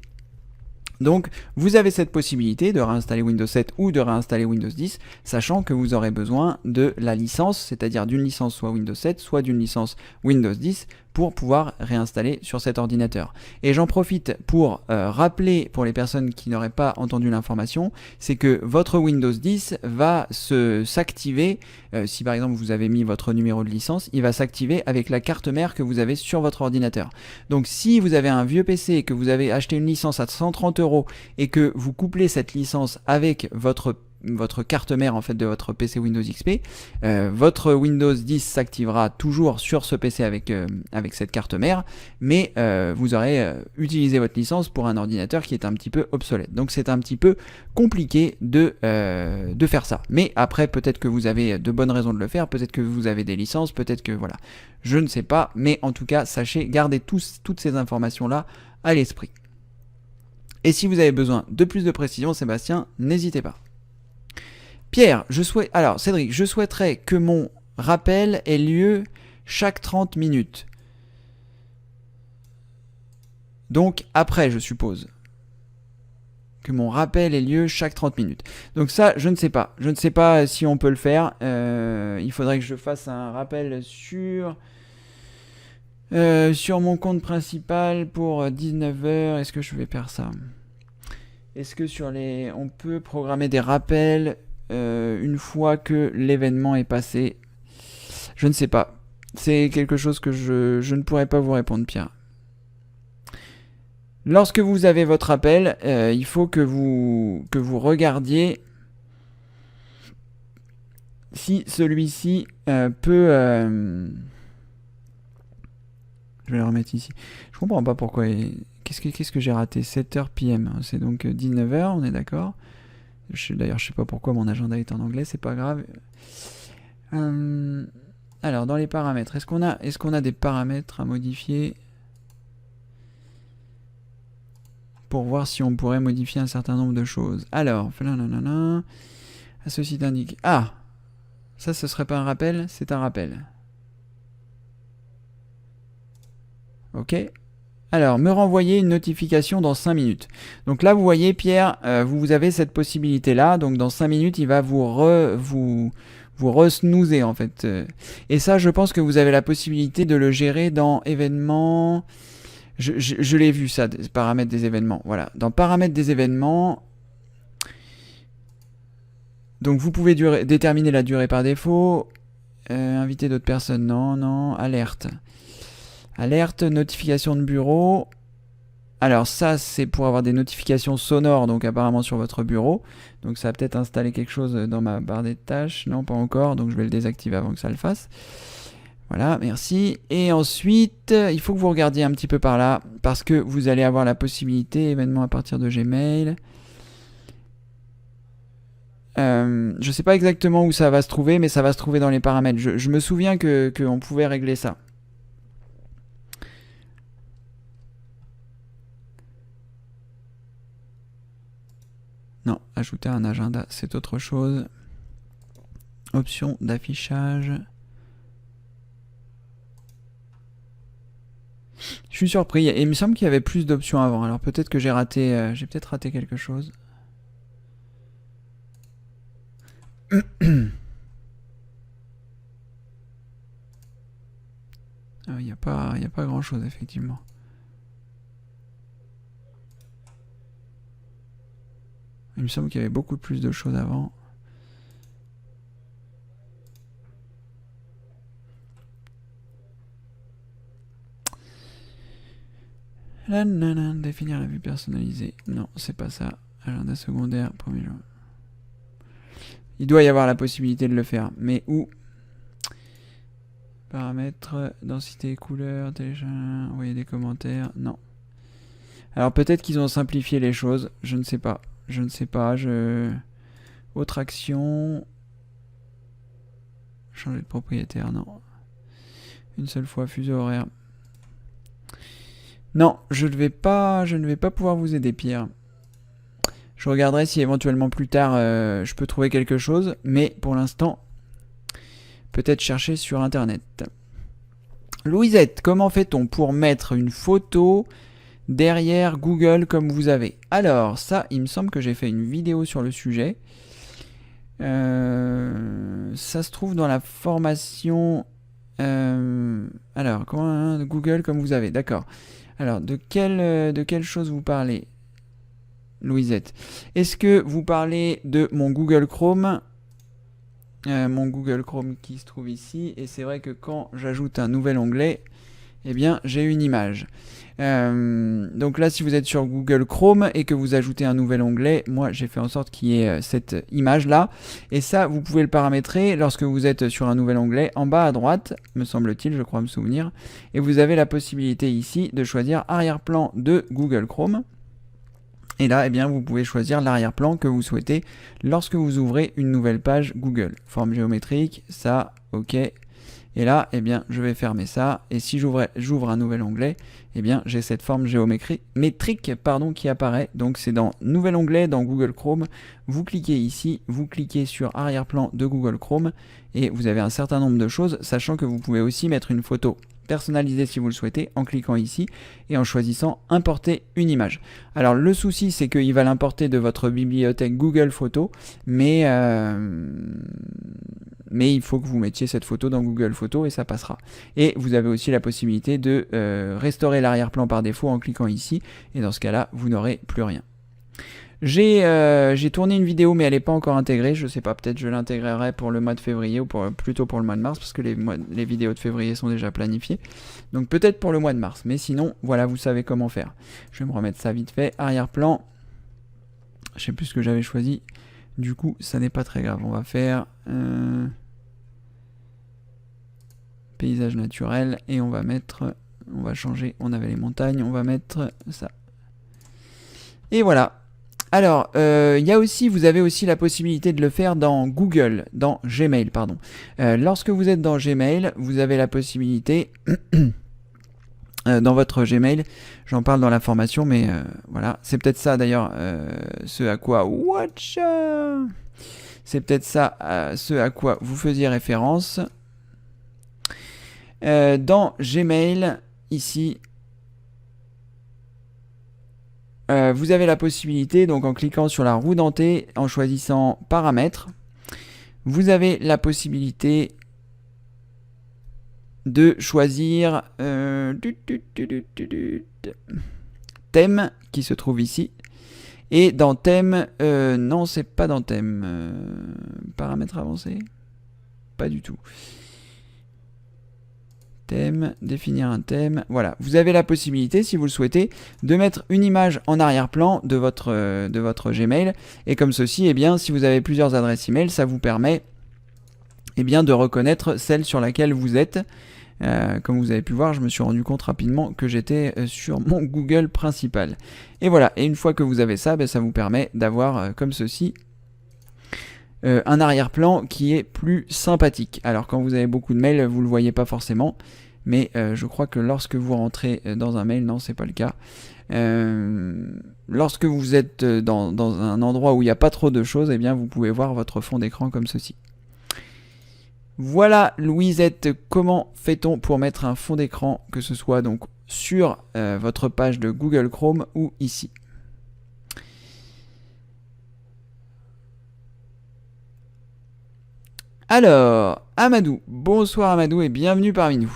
Donc, vous avez cette possibilité de réinstaller Windows 7 ou de réinstaller Windows 10, sachant que vous aurez besoin de la licence, c'est-à-dire d'une licence soit Windows 7, soit d'une licence Windows 10, pour pouvoir réinstaller sur cet ordinateur. Et j'en profite pour rappeler, pour les personnes qui n'auraient pas entendu l'information, c'est que votre Windows 10 va s'activer, si par exemple vous avez mis votre numéro de licence, il va s'activer avec la carte mère que vous avez sur votre ordinateur. Donc si vous avez un vieux PC et que vous avez acheté une licence à 130 € et que vous couplez cette licence avec votre carte mère en fait de votre PC Windows XP, votre Windows 10 s'activera toujours sur ce PC avec cette carte mère, mais vous aurez utilisé votre licence pour un ordinateur qui est un petit peu obsolète. Donc c'est un petit peu compliqué de faire ça. Mais après peut-être que vous avez de bonnes raisons de le faire, peut-être que vous avez des licences, peut-être que voilà, je ne sais pas, mais en tout cas sachez, gardez toutes ces informations là à l'esprit. Et si vous avez besoin de plus de précision, Sébastien, n'hésitez pas. Pierre, Cédric, je souhaiterais que mon rappel ait lieu chaque 30 minutes. Donc après, je suppose. Que mon rappel ait lieu chaque 30 minutes. Donc ça, je ne sais pas. Je ne sais pas si on peut le faire. Il faudrait que je fasse un rappel sur mon compte principal pour 19h. Est-ce que je vais faire ça? Est-ce que on peut programmer des rappels une fois que l'événement est passé? Je ne sais pas. C'est quelque chose que je ne pourrais pas vous répondre, Pierre. Lorsque vous avez votre appel, il faut que vous regardiez si celui-ci peut... Je vais le remettre ici. Je comprends pas pourquoi... Qu'est-ce que j'ai raté? 7h PM. C'est donc 19h, on est d'accord? D'ailleurs, je sais pas pourquoi mon agenda est en anglais, c'est pas grave. Alors, dans les paramètres, est-ce qu'on a des paramètres à modifier pour voir si on pourrait modifier un certain nombre de choses? Alors, à ceci indique... Ah, ça, ce serait pas un rappel? C'est un rappel. Ok. Alors, me renvoyer une notification dans 5 minutes. Donc là, vous voyez, Pierre, vous avez cette possibilité-là. Donc, dans 5 minutes, il va vous re-snoozer, en fait. Et ça, je pense que vous avez la possibilité de le gérer dans événements... Je l'ai vu, ça, paramètres des événements. Voilà. Dans paramètres des événements... Donc, vous pouvez déterminer la durée par défaut. Inviter d'autres personnes. Non. Alerte. Alerte, notification de bureau. Alors ça, c'est pour avoir des notifications sonores, donc apparemment sur votre bureau. Donc ça va peut-être installer quelque chose dans ma barre des tâches. Non, pas encore, donc je vais le désactiver avant que ça le fasse. Voilà, merci. Et ensuite, il faut que vous regardiez un petit peu par là, parce que vous allez avoir la possibilité, événements à partir de Gmail. Je ne sais pas exactement où ça va se trouver, mais ça va se trouver dans les paramètres. Je me souviens qu'on pouvait régler ça. Non, ajouter un agenda, c'est autre chose. Option d'affichage. Je suis surpris. Il me semble qu'il y avait plus d'options avant. Alors peut-être que j'ai raté, j'ai peut-être raté quelque chose. Il n'y a pas grand-chose, effectivement. Il me semble qu'il y avait beaucoup plus de choses avant. Définir la vue personnalisée. Non, c'est pas ça. Agenda secondaire, premier jour. Il doit y avoir la possibilité de le faire. Mais où? Paramètres, densité, couleur, télécharger, envoyer des commentaires. Non. Alors peut-être qu'ils ont simplifié les choses. Je ne sais pas. Je ne sais pas. Autre action. Changer de propriétaire, non. Une seule fois, fuseau horaire. Non, je ne vais pas pouvoir vous aider, Pierre. Je regarderai si éventuellement plus tard je peux trouver quelque chose, mais pour l'instant, peut-être chercher sur internet. Louisette, comment fait-on pour mettre une photo derrière Google comme vous avez? Alors, ça, il me semble que j'ai fait une vidéo sur le sujet. Ça se trouve dans la formation. Alors, comment Google comme vous avez? D'accord. Alors, de quelle chose vous parlez, Louisette? Est-ce que vous parlez de mon Google Chrome? Mon Google Chrome qui se trouve ici. Et c'est vrai que quand j'ajoute un nouvel onglet, eh bien, j'ai une image. Donc là, si vous êtes sur Google Chrome et que vous ajoutez un nouvel onglet, moi, j'ai fait en sorte qu'il y ait cette image-là. Et ça, vous pouvez le paramétrer lorsque vous êtes sur un nouvel onglet. En bas à droite, me semble-t-il, je crois me souvenir. Et vous avez la possibilité ici de choisir arrière-plan de Google Chrome. Et là, eh bien, vous pouvez choisir l'arrière-plan que vous souhaitez lorsque vous ouvrez une nouvelle page Google. Forme géométrique, ça, ok. Et là, eh bien, je vais fermer ça. Et si j'ouvre un nouvel onglet, eh bien, j'ai cette forme géométrique qui apparaît. Donc, c'est dans Nouvel onglet, dans Google Chrome. Vous cliquez ici, vous cliquez sur Arrière-plan de Google Chrome. Et vous avez un certain nombre de choses, sachant que vous pouvez aussi mettre une photo personnalisée si vous le souhaitez, en cliquant ici et en choisissant Importer une image. Alors, le souci, c'est qu'il va l'importer de votre bibliothèque Google Photos, mais il faut que vous mettiez cette photo dans Google Photos et ça passera. Et vous avez aussi la possibilité de restaurer l'arrière-plan par défaut en cliquant ici, et dans ce cas-là, vous n'aurez plus rien. J'ai tourné une vidéo, mais elle n'est pas encore intégrée. Je sais pas, peut-être je l'intégrerai pour le mois de février ou plutôt pour le mois de mars, parce que les vidéos de février sont déjà planifiées. Donc peut-être pour le mois de mars, mais sinon, voilà, vous savez comment faire. Je vais me remettre ça vite fait. Arrière-plan, je sais plus ce que j'avais choisi. Du coup, ça n'est pas très grave. On va faire paysage naturel et on va changer. On avait les montagnes, on va mettre ça. Et voilà. Alors, vous avez aussi la possibilité de le faire dans Gmail, pardon. Lorsque vous êtes dans Gmail, vous avez la possibilité, dans votre Gmail, j'en parle dans la formation, mais voilà, c'est peut-être ça d'ailleurs, ce à quoi vous faisiez référence. Dans Gmail, ici, vous avez la possibilité, donc en cliquant sur la roue dentée, en choisissant paramètres, vous avez la possibilité de choisir thème qui se trouve ici. Et dans thème, non, c'est pas dans thème. Paramètres avancés? Pas du tout. Thème, définir un thème. Voilà, vous avez la possibilité, si vous le souhaitez, de mettre une image en arrière-plan de votre Gmail. Et comme ceci, eh bien, si vous avez plusieurs adresses email, ça vous permet de reconnaître celle sur laquelle vous êtes. Comme vous avez pu voir, je me suis rendu compte rapidement que j'étais sur mon Google principal. Et voilà, et une fois que vous avez ça, ça vous permet d'avoir comme ceci un arrière-plan qui est plus sympathique. Alors quand vous avez beaucoup de mails, vous ne le voyez pas forcément, mais je crois que lorsque vous rentrez dans un mail, non, c'est pas le cas. Lorsque vous êtes dans un endroit où il n'y a pas trop de choses, eh bien vous pouvez voir votre fond d'écran comme ceci. Voilà Louisette, comment fait-on pour mettre un fond d'écran, que ce soit donc sur votre page de Google Chrome ou ici? Alors, Amadou, bonsoir Amadou et bienvenue parmi nous.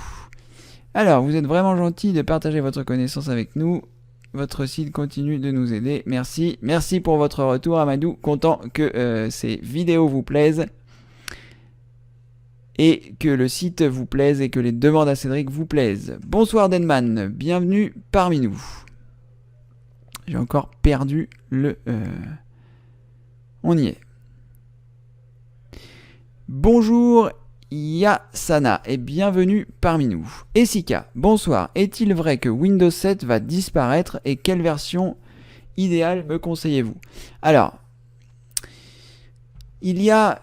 Alors, vous êtes vraiment gentil de partager votre connaissance avec nous. Votre site continue de nous aider. Merci. Merci pour votre retour, Amadou. Content que ces vidéos vous plaisent. Et que le site vous plaise et que les demandes à Cédric vous plaisent. Bonsoir Denman, bienvenue parmi nous. J'ai encore perdu le... On y est. Bonjour Yasana et bienvenue parmi nous. Essika, bonsoir. Est-il vrai que Windows 7 va disparaître et quelle version idéale me conseillez-vous? Alors, il y a,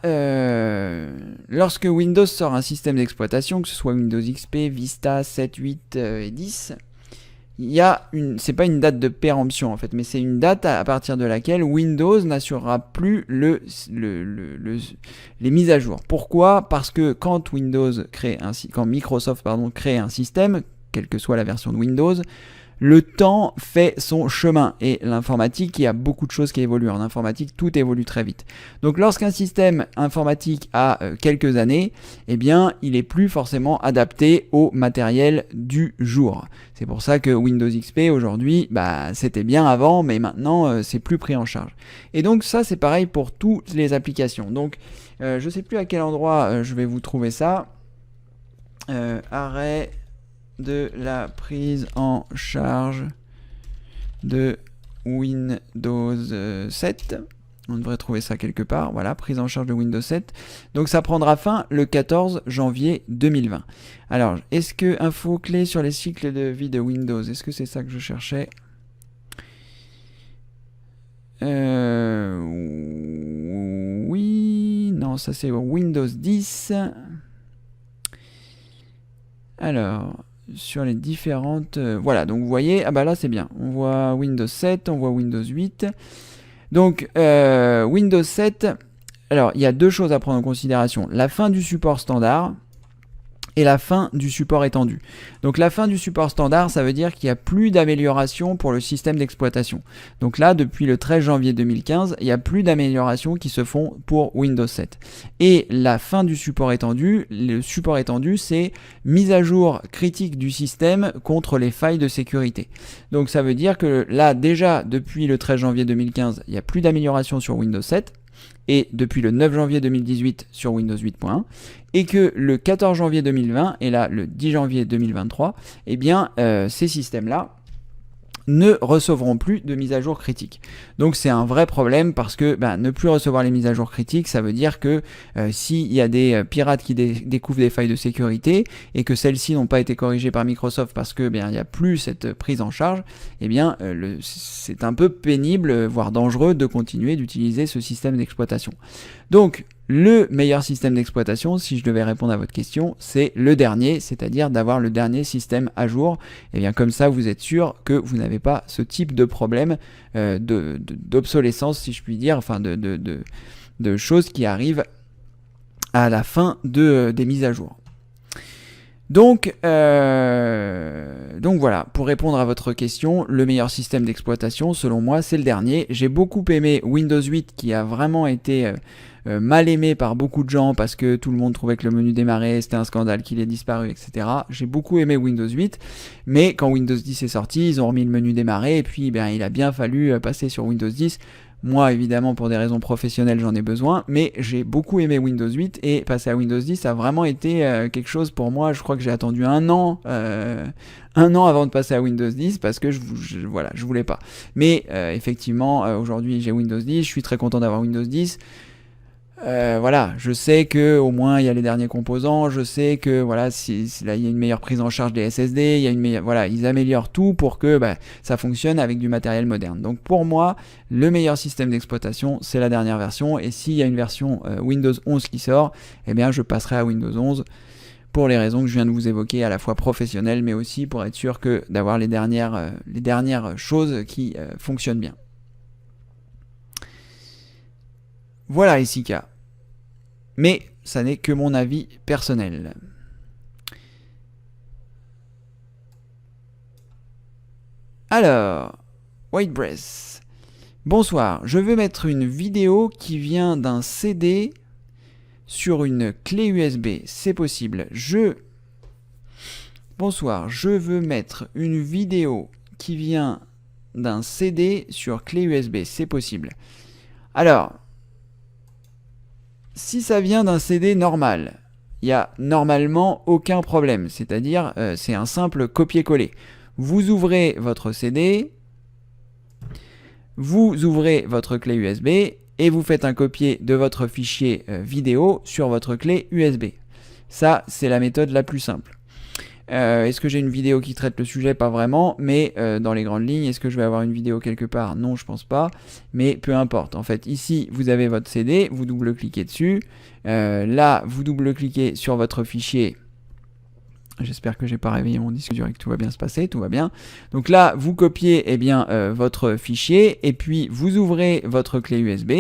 lorsque Windows sort un système d'exploitation, que ce soit Windows XP, Vista, 7, 8 et 10, il y a c'est pas une date de péremption en fait, mais c'est une date à partir de laquelle Windows n'assurera plus les mises à jour. Pourquoi? Parce que quand Microsoft crée un système, quelle que soit la version de Windows, le temps fait son chemin et l'informatique, il y a beaucoup de choses qui évoluent. En informatique, tout évolue très vite. Donc lorsqu'un système informatique a quelques années, eh bien, il est plus forcément adapté au matériel du jour. C'est pour ça que Windows XP aujourd'hui, c'était bien avant, mais maintenant, c'est plus pris en charge. Et donc ça, c'est pareil pour toutes les applications. Donc, je ne sais plus à quel endroit je vais vous trouver ça. Arrêt de la prise en charge de Windows 7. On devrait trouver ça quelque part. Voilà, prise en charge de Windows 7. Donc ça prendra fin le 14 janvier 2020. Alors, est-ce que info clé sur les cycles de vie de Windows? Est-ce que c'est ça que je cherchais? Oui, non, ça c'est Windows 10. Alors, sur les différentes... voilà, donc vous voyez, là c'est bien. On voit Windows 7, on voit Windows 8. Donc, Windows 7, alors il y a deux choses à prendre en considération. La fin du support standard et la fin du support étendu. Donc la fin du support standard, ça veut dire qu'il n'y a plus d'amélioration pour le système d'exploitation. Donc là, depuis le 13 janvier 2015, il n'y a plus d'améliorations qui se font pour Windows 7. Et la fin du support étendu, le support étendu, c'est mise à jour critique du système contre les failles de sécurité. Donc ça veut dire que là, déjà, depuis le 13 janvier 2015, il n'y a plus d'amélioration sur Windows 7. Et depuis le 9 janvier 2018 sur Windows 8.1, et que le 14 janvier 2020, et là le 10 janvier 2023, eh bien ces systèmes-là ne recevront plus de mise à jour critique. Donc c'est un vrai problème parce que ne plus recevoir les mises à jour critiques, ça veut dire que s'il y a des pirates qui découvrent des failles de sécurité et que celles-ci n'ont pas été corrigées par Microsoft parce que il n'y a plus cette prise en charge, eh bien c'est un peu pénible, voire dangereux de continuer d'utiliser ce système d'exploitation. Donc le meilleur système d'exploitation, si je devais répondre à votre question, c'est le dernier, c'est-à-dire d'avoir le dernier système à jour. Et bien comme ça, vous êtes sûr que vous n'avez pas ce type de problème d'obsolescence, si je puis dire, enfin de choses qui arrivent à la fin des mises à jour. Donc voilà, pour répondre à votre question, le meilleur système d'exploitation, selon moi, c'est le dernier. J'ai beaucoup aimé Windows 8 qui a vraiment été mal aimé par beaucoup de gens parce que tout le monde trouvait que le menu démarrer, c'était un scandale qu'il ait disparu, etc. J'ai beaucoup aimé Windows 8, mais quand Windows 10 est sorti, ils ont remis le menu démarrer et puis il a bien fallu passer sur Windows 10. Moi, évidemment, pour des raisons professionnelles, j'en ai besoin, mais j'ai beaucoup aimé Windows 8 et passer à Windows 10 a vraiment été quelque chose pour moi. Je crois que j'ai attendu un an avant de passer à Windows 10 parce que je voulais pas. Mais effectivement, aujourd'hui, j'ai Windows 10, je suis très content d'avoir Windows 10. voilà, je sais que au moins il y a les derniers composants, je sais que voilà, là il y a une meilleure prise en charge des SSD, il y a une meilleure, voilà, ils améliorent tout pour que ça fonctionne avec du matériel moderne. Donc pour moi, le meilleur système d'exploitation, c'est la dernière version. Et s'il y a une version Windows 11 qui sort, eh bien je passerai à Windows 11 pour les raisons que je viens de vous évoquer, à la fois professionnelles, mais aussi pour être sûr que d'avoir les dernières choses qui fonctionnent bien. Voilà Issika. Mais ça n'est que mon avis personnel. Alors, White Breath. Bonsoir, je veux mettre une vidéo qui vient d'un CD sur une clé USB. C'est possible. Bonsoir, je veux mettre une vidéo qui vient d'un CD sur clé USB. C'est possible. Alors, si ça vient d'un CD normal, il n'y a normalement aucun problème. C'est-à-dire, c'est un simple copier-coller. Vous ouvrez votre CD, vous ouvrez votre clé USB et vous faites un copier de votre fichier vidéo sur votre clé USB. Ça, c'est la méthode la plus simple. Est-ce que j'ai une vidéo qui traite le sujet? Pas vraiment, mais dans les grandes lignes, est-ce que je vais avoir une vidéo quelque part? Non, je pense pas, mais peu importe. En fait, ici, vous avez votre CD, vous double-cliquez dessus. Là, vous double-cliquez sur votre fichier. J'espère que j'ai pas réveillé mon disque dur et que tout va bien se passer, tout va bien. Donc là, vous copiez votre fichier et puis vous ouvrez votre clé USB.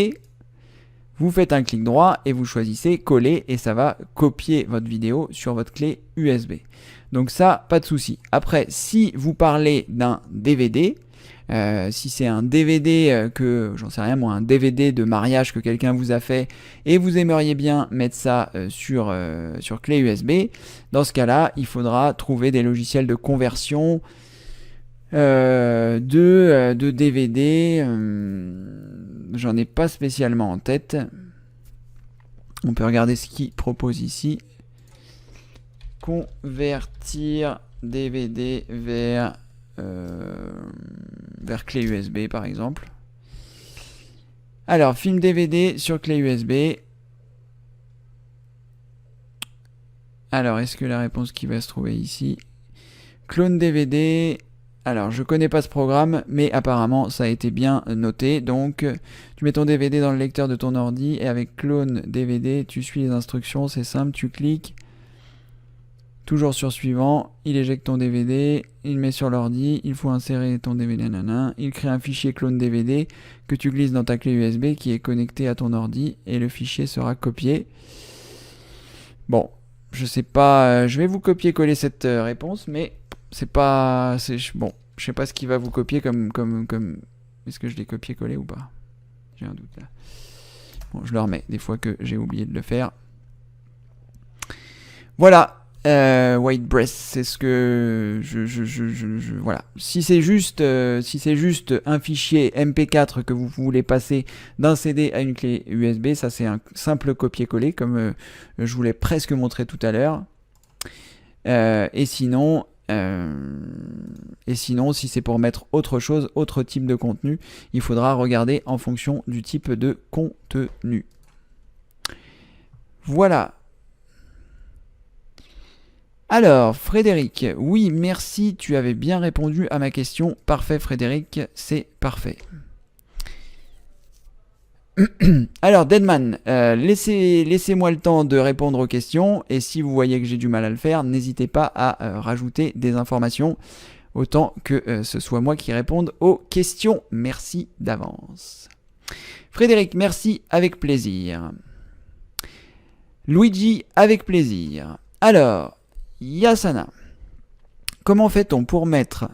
Vous faites un clic droit et vous choisissez coller et ça va copier votre vidéo sur votre clé USB. Donc ça, pas de souci. Après, si vous parlez d'un DVD, si c'est un DVD j'en sais rien moi, un DVD de mariage que quelqu'un vous a fait et vous aimeriez bien mettre ça sur clé USB, dans ce cas-là, il faudra trouver des logiciels de conversion de DVD. J'en ai pas spécialement en tête. On peut regarder ce qu'il propose ici. Convertir DVD vers clé USB par exemple. Alors, film DVD sur clé USB. Alors, est-ce que la réponse qui va se trouver ici? Clone DVD. Alors, je connais pas ce programme, mais apparemment, ça a été bien noté. Donc, tu mets ton DVD dans le lecteur de ton ordi et avec clone DVD, tu suis les instructions. C'est simple, tu cliques. Toujours sur suivant, il éjecte ton DVD, il met sur l'ordi, il faut insérer ton DVD, il crée un fichier clone DVD que tu glisses dans ta clé USB qui est connectée à ton ordi et le fichier sera copié. Bon, je sais pas, je vais vous copier-coller cette réponse, mais c'est pas, bon, je sais pas ce qui va vous copier comme, est-ce que je l'ai copié-collé ou pas? J'ai un doute là. Bon, je le remets, des fois que j'ai oublié de le faire. Voilà. White Breath, c'est ce que voilà. Si c'est juste un fichier MP4 que vous voulez passer d'un CD à une clé USB, ça c'est un simple copier-coller comme je vous l'ai presque montré tout à l'heure. Et sinon, si c'est pour mettre autre chose, autre type de contenu, il faudra regarder en fonction du type de contenu. Voilà. Alors, Frédéric, oui, merci, tu avais bien répondu à ma question. Parfait, Frédéric, c'est parfait. Alors, Deadman, laissez-moi le temps de répondre aux questions, et si vous voyez que j'ai du mal à le faire, n'hésitez pas à rajouter des informations, autant que ce soit moi qui réponde aux questions. Merci d'avance. Frédéric, merci, avec plaisir. Luigi, avec plaisir. Alors, Yasana, comment fait-on pour mettre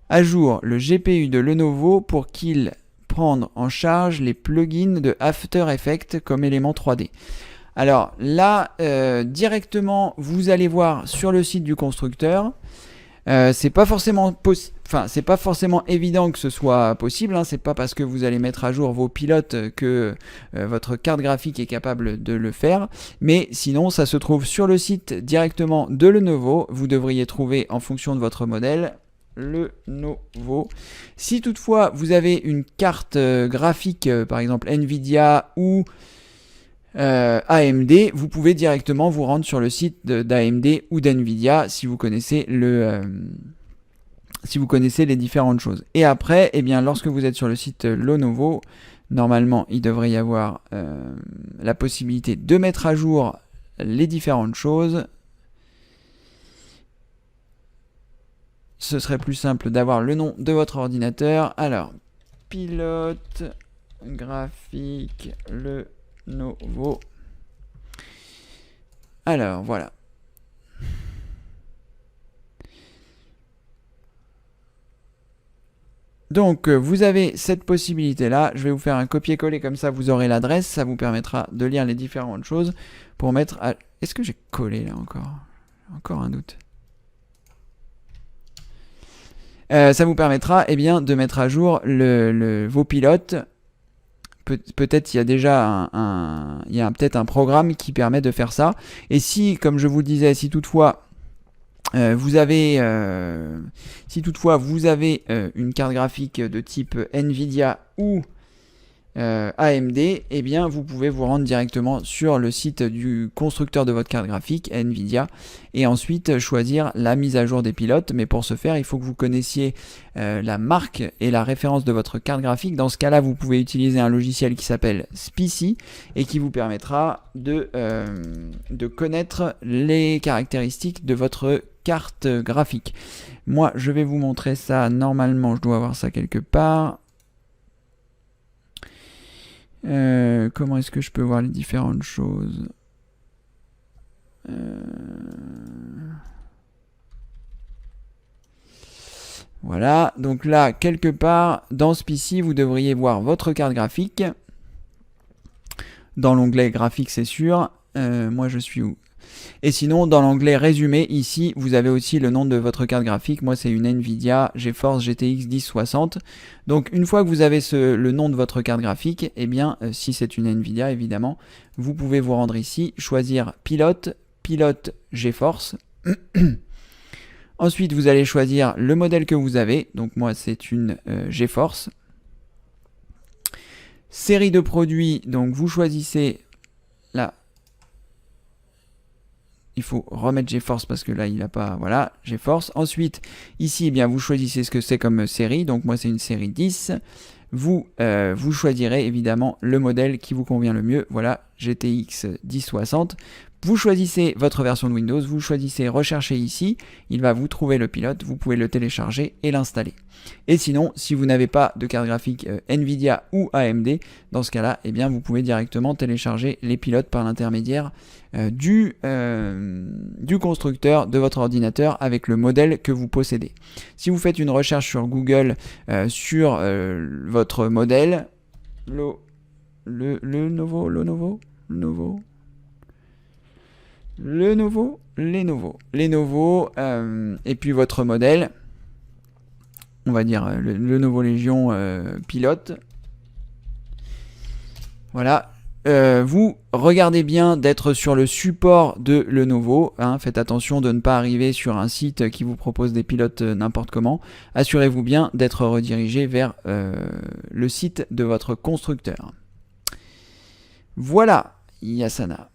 à jour le GPU de Lenovo pour qu'il prenne en charge les plugins de After Effects comme élément 3D? Alors là, directement, vous allez voir sur le site du constructeur. C'est pas forcément évident que ce soit possible, hein. C'est pas parce que vous allez mettre à jour vos pilotes que votre carte graphique est capable de le faire, mais sinon ça se trouve sur le site directement de Lenovo. Vous devriez trouver en fonction de votre modèle Lenovo. Si toutefois vous avez une carte graphique par exemple Nvidia ou AMD, vous pouvez directement vous rendre sur le site d'AMD ou d'NVIDIA si vous connaissez si vous connaissez les différentes choses. Et après, eh bien, lorsque vous êtes sur le site Lenovo, normalement, il devrait y avoir la possibilité de mettre à jour les différentes choses. Ce serait plus simple d'avoir le nom de votre ordinateur. Alors, pilote graphique Lenovo. Alors, voilà. Donc, vous avez cette possibilité-là. Je vais vous faire un copier-coller, comme ça vous aurez l'adresse. Ça vous permettra de lire les différentes choses pour mettre à... Est-ce que j'ai collé là encore? Encore un doute. Ça vous permettra eh bien, de mettre à jour vos pilotes. Peut-être il y a déjà peut-être un programme qui permet de faire ça. Et si, comme je vous le disais, si toutefois vous avez une carte graphique de type Nvidia ou AMD, eh bien vous pouvez vous rendre directement sur le site du constructeur de votre carte graphique, Nvidia, et ensuite choisir la mise à jour des pilotes. Mais pour ce faire, il faut que vous connaissiez la marque et la référence de votre carte graphique. Dans ce cas-là, vous pouvez utiliser un logiciel qui s'appelle SPICY et qui vous permettra de connaître les caractéristiques de votre carte graphique. Moi, je vais vous montrer ça. Normalement, je dois avoir ça quelque part. Comment est-ce que je peux voir les différentes choses? Voilà, donc là, quelque part, dans SPICY, vous devriez voir votre carte graphique. Dans l'onglet graphique, c'est sûr. Moi, je suis où? Et sinon, dans l'onglet résumé, ici, vous avez aussi le nom de votre carte graphique. Moi, c'est une Nvidia GeForce GTX 1060. Donc, une fois que vous avez le nom de votre carte graphique, eh bien, si c'est une Nvidia, évidemment, vous pouvez vous rendre ici, choisir pilote GeForce. Ensuite, vous allez choisir le modèle que vous avez. Donc, moi, c'est une GeForce. Série de produits, donc vous choisissez là. Il faut remettre GeForce parce que là il n'a pas, voilà, GeForce. Ensuite ici eh bien vous choisissez ce que c'est comme série, donc moi c'est une série 10. Vous choisirez évidemment le modèle qui vous convient le mieux, voilà, GTX 1060. Vous choisissez votre version de Windows, vous choisissez rechercher ici, il va vous trouver le pilote, vous pouvez le télécharger et l'installer. Et sinon, si vous n'avez pas de carte graphique Nvidia ou AMD, dans ce cas-là, eh bien vous pouvez directement télécharger les pilotes par l'intermédiaire du constructeur de votre ordinateur avec le modèle que vous possédez. Si vous faites une recherche sur Google sur votre modèle, Lenovo, et puis votre modèle, on va dire le Lenovo Legion pilote. Voilà. Vous regardez bien d'être sur le support de Lenovo, hein, faites attention de ne pas arriver sur un site qui vous propose des pilotes n'importe comment. Assurez-vous bien d'être redirigé vers le site de votre constructeur. Voilà, Yasana.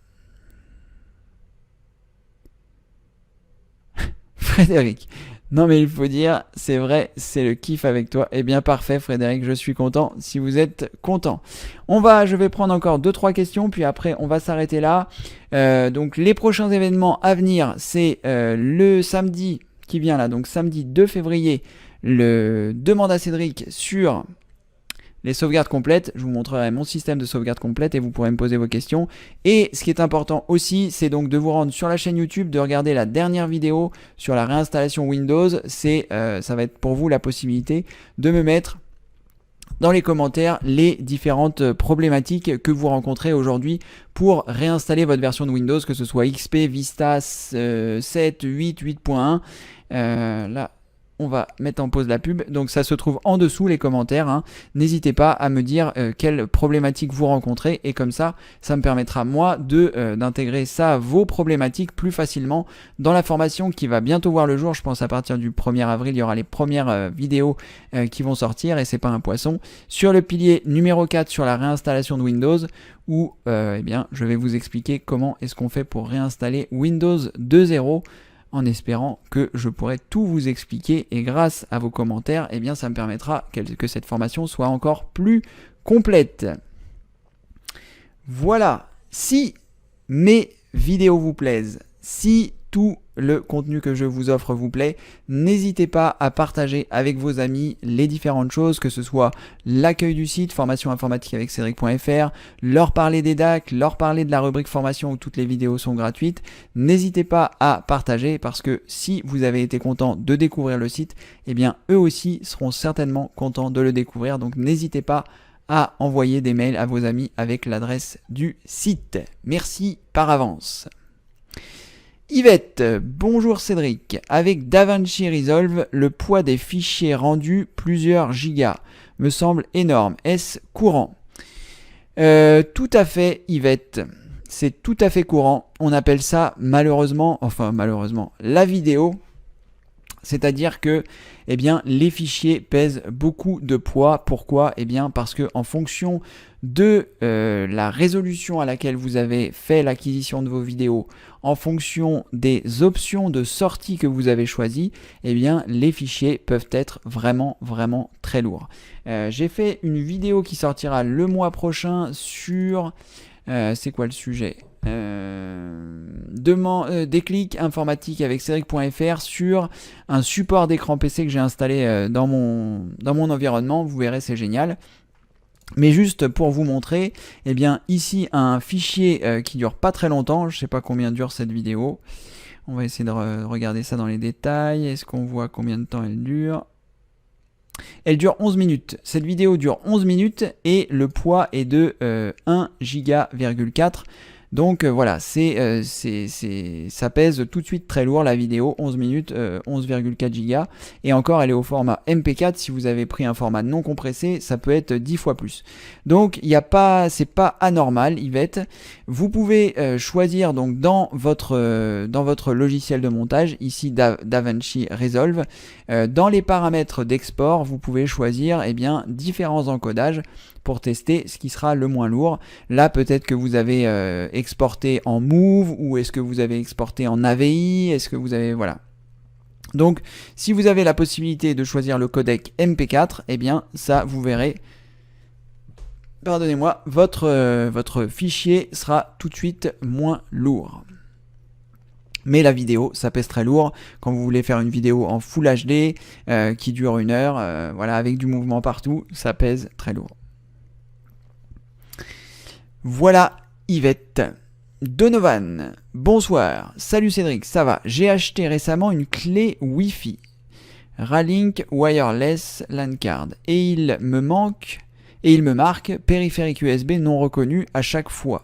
Frédéric. Non mais il faut dire, c'est vrai, c'est le kiff avec toi. Eh bien parfait Frédéric, je suis content si vous êtes content. Je vais prendre encore 2-3 questions, puis après on va s'arrêter là. Donc les prochains événements à venir, c'est le samedi qui vient là, donc samedi 2 février, le demande à Cédric sur les sauvegardes complètes. Je vous montrerai mon système de sauvegarde complète et vous pourrez me poser vos questions. Et ce qui est important aussi, c'est donc de vous rendre sur la chaîne YouTube, de regarder la dernière vidéo sur la réinstallation Windows. Ça va être pour vous la possibilité de me mettre dans les commentaires les différentes problématiques que vous rencontrez aujourd'hui pour réinstaller votre version de Windows, que ce soit XP, Vista, 7, 8, 8.1. Là, on va mettre en pause la pub. Donc ça se trouve en dessous les commentaires, hein. N'hésitez pas à me dire quelles problématiques vous rencontrez et comme ça me permettra moi d'intégrer ça à vos problématiques plus facilement dans la formation qui va bientôt voir le jour. Je pense à partir du 1er avril, il y aura les premières vidéos qui vont sortir et c'est pas un poisson. Sur le pilier numéro 4 sur la réinstallation de Windows où eh bien, je vais vous expliquer comment est-ce qu'on fait pour réinstaller Windows 2.0 en espérant que je pourrai tout vous expliquer et grâce à vos commentaires, eh bien, ça me permettra que cette formation soit encore plus complète. Voilà, si mes vidéos vous plaisent, si tout le contenu que je vous offre vous plaît, n'hésitez pas à partager avec vos amis les différentes choses, que ce soit l'accueil du site formation informatique avec Cédric.fr, leur parler des DAC, leur parler de la rubrique formation où toutes les vidéos sont gratuites. N'hésitez pas à partager parce que si vous avez été content de découvrir le site, eh bien eux aussi seront certainement contents de le découvrir. Donc n'hésitez pas à envoyer des mails à vos amis avec l'adresse du site. Merci par avance. Yvette, bonjour Cédric. Avec DaVinci Resolve, le poids des fichiers rendus plusieurs gigas me semble énorme. Est-ce courant ? Tout à fait Yvette, c'est tout à fait courant. On appelle ça malheureusement, la vidéo. C'est-à-dire que eh bien, les fichiers pèsent beaucoup de poids. Pourquoi ? Eh bien, parce que en fonction de la résolution à laquelle vous avez fait l'acquisition de vos vidéos, en fonction des options de sortie que vous avez choisies, eh bien, les fichiers peuvent être vraiment très lourds. J'ai fait une vidéo qui sortira le mois prochain sur... c'est quoi le sujet ? Déclic informatique avec Cédric.fr sur un support d'écran PC que j'ai installé dans mon environnement. Vous verrez, c'est génial. Mais juste pour vous montrer, eh bien ici un fichier qui dure pas très longtemps. Je sais pas combien dure cette vidéo. On va essayer de regarder ça dans les détails. Est-ce qu'on voit combien de temps elle dure ? Elle dure 11 minutes. Cette vidéo dure 11 minutes et le poids est de 1,4 Go. Donc voilà, ça pèse tout de suite très lourd la vidéo, 11 minutes, 11,4 Go. Et encore, elle est au format MP4. Si vous avez pris un format non compressé, ça peut être 10 fois plus. Donc c'est pas anormal, Yvette. Vous pouvez choisir donc dans votre logiciel de montage, ici DaVinci Resolve, dans les paramètres d'export, vous pouvez choisir eh bien, différents encodages pour tester ce qui sera le moins lourd. Là, peut-être que vous avez exporté en Move ou est-ce que vous avez exporté en AVI, est-ce que vous avez... Voilà. Donc, si vous avez la possibilité de choisir le codec MP4, eh bien, ça, vous verrez, pardonnez-moi, votre fichier sera tout de suite moins lourd. Mais la vidéo, ça pèse très lourd. Quand vous voulez faire une vidéo en Full HD qui dure 1 heure, voilà, avec du mouvement partout, ça pèse très lourd. Voilà Yvette. Donovan, bonsoir. Salut Cédric, ça va? J'ai acheté récemment une clé Wi-Fi Ralink Wireless LAN Card et il me marque périphérique USB non reconnu à chaque fois.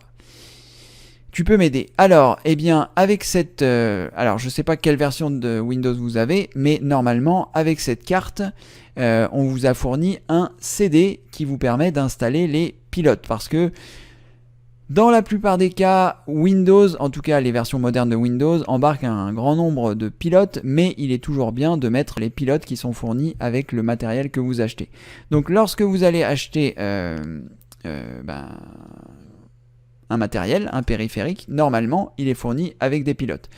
Tu peux m'aider. Alors, eh bien, avec cette... alors, je ne sais pas quelle version de Windows vous avez, mais normalement, avec cette carte, on vous a fourni un CD qui vous permet d'installer les pilotes. Parce que dans la plupart des cas, Windows, en tout cas les versions modernes de Windows, embarquent un grand nombre de pilotes, mais il est toujours bien de mettre les pilotes qui sont fournis avec le matériel que vous achetez. Donc, lorsque vous allez acheter... un matériel, un périphérique, normalement, il est fourni avec des pilotes.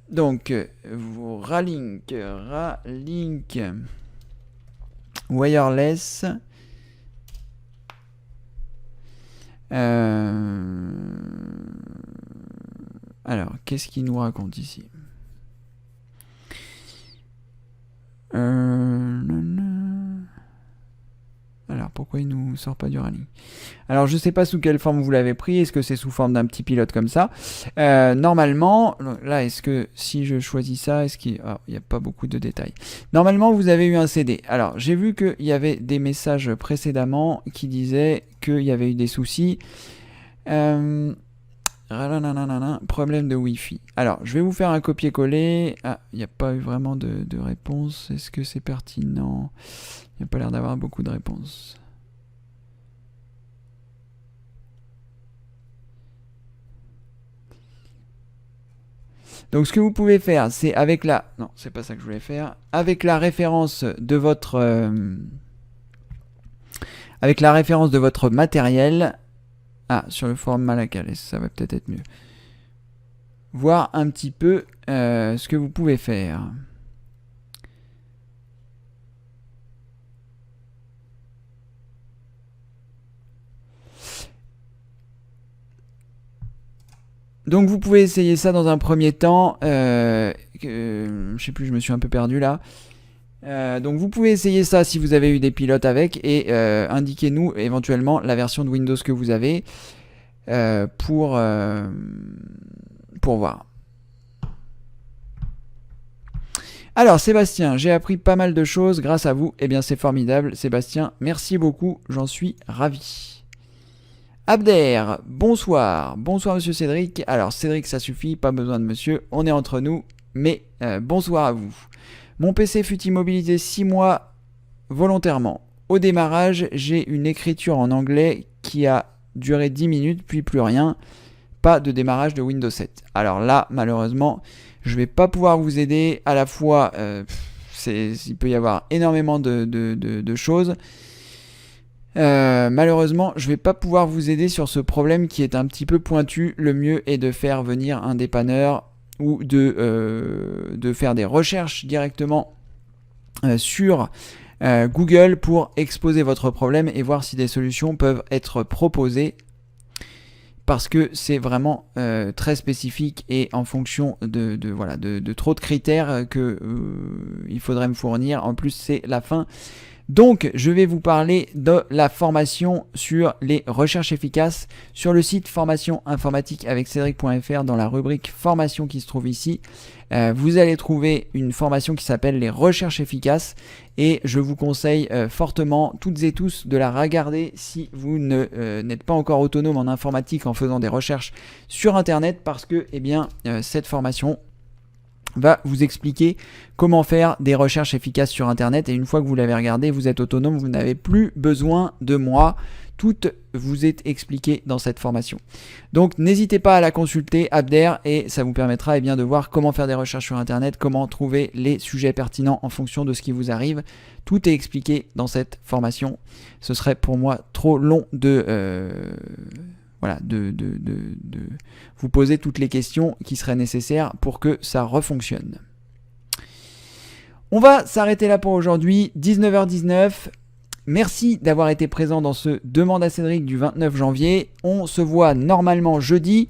Donc, vous Ralink Wireless. Alors, qu'est-ce qu'il nous raconte ici ? Alors, pourquoi il nous sort pas du Ralink ? Alors, je ne sais pas sous quelle forme vous l'avez pris. Est-ce que c'est sous forme d'un petit pilote comme ça ? Normalement, là, est-ce que si je choisis ça, est-ce qu'il n'y a pas beaucoup de détails ? Normalement, vous avez eu un CD. Alors, j'ai vu qu'il y avait des messages précédemment qui disaient qu'il y avait eu des soucis. Problème de Wi-Fi. Alors, je vais vous faire un copier-coller. Ah, il n'y a pas eu vraiment de réponse. Est-ce que c'est pertinent? Il n'y a pas l'air d'avoir beaucoup de réponses. Donc ce que vous pouvez faire, c'est avec la... Non, c'est pas ça que je voulais faire. Avec la référence de votre... avec la référence de votre matériel... Ah, sur le forum Malakal, ça va peut-être être mieux. Voir un petit peu ce que vous pouvez faire. Donc vous pouvez essayer ça dans un premier temps. Je sais plus, je me suis un peu perdu là. Donc vous pouvez essayer ça si vous avez eu des pilotes avec et indiquez-nous éventuellement la version de Windows que vous avez pour voir. Alors Sébastien, j'ai appris pas mal de choses grâce à vous. Eh bien c'est formidable Sébastien, merci beaucoup, j'en suis ravi. Abder, bonsoir. Bonsoir monsieur Cédric. Alors Cédric ça suffit, pas besoin de monsieur, on est entre nous, mais bonsoir à vous. Mon PC fut immobilisé 6 mois volontairement. Au démarrage, j'ai une écriture en anglais qui a duré 10 minutes, puis plus rien. Pas de démarrage de Windows 7. Alors là, malheureusement, je ne vais pas pouvoir vous aider. À la fois, il peut y avoir énormément de choses. Malheureusement, je ne vais pas pouvoir vous aider sur ce problème qui est un petit peu pointu. Le mieux est de faire venir un dépanneur ou de faire des recherches directement sur Google pour exposer votre problème et voir si des solutions peuvent être proposées, parce que c'est vraiment très spécifique et en fonction de trop de critères que il faudrait me fournir. En plus, c'est la fin. Donc, je vais vous parler de la formation sur les recherches efficaces sur le site formation informatique avec Cédric.fr. Dans la rubrique formation qui se trouve ici, vous allez trouver une formation qui s'appelle les recherches efficaces et je vous conseille fortement, toutes et tous, de la regarder si vous n'êtes pas encore autonome en informatique en faisant des recherches sur Internet, parce que cette formation va vous expliquer comment faire des recherches efficaces sur Internet, et une fois que vous l'avez regardé, vous êtes autonome, vous n'avez plus besoin de moi. Tout vous est expliqué dans cette formation. Donc n'hésitez pas à la consulter, Abder, et ça vous permettra de voir comment faire des recherches sur Internet, comment trouver les sujets pertinents en fonction de ce qui vous arrive. Tout est expliqué dans cette formation. Ce serait pour moi trop long de vous poser toutes les questions qui seraient nécessaires pour que ça refonctionne. On va s'arrêter là pour aujourd'hui, 19h19. Merci d'avoir été présent dans ce Demande à Cédric du 29 janvier. On se voit normalement jeudi.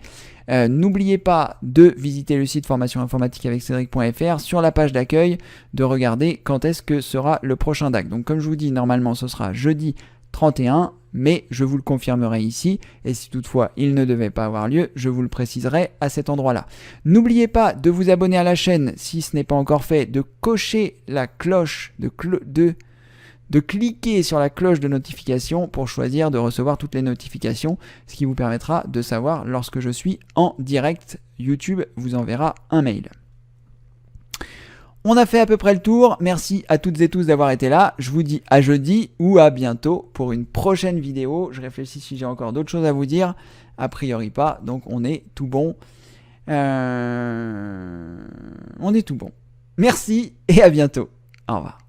N'oubliez pas de visiter le site formation informatique avec Cédric.fr, sur la page d'accueil, de regarder quand est-ce que sera le prochain DAC. Donc comme je vous dis, normalement ce sera jeudi 31, mais je vous le confirmerai ici, et si toutefois il ne devait pas avoir lieu, je vous le préciserai à cet endroit-là. N'oubliez pas de vous abonner à la chaîne si ce n'est pas encore fait, de cocher la cloche, de cliquer sur la cloche de notification pour choisir de recevoir toutes les notifications, ce qui vous permettra de savoir lorsque je suis en direct. YouTube vous enverra un mail. On a fait à peu près le tour. Merci à toutes et tous d'avoir été là. Je vous dis à jeudi ou à bientôt pour une prochaine vidéo. Je réfléchis si j'ai encore d'autres choses à vous dire. A priori pas, donc on est tout bon. On est tout bon. Merci et à bientôt. Au revoir.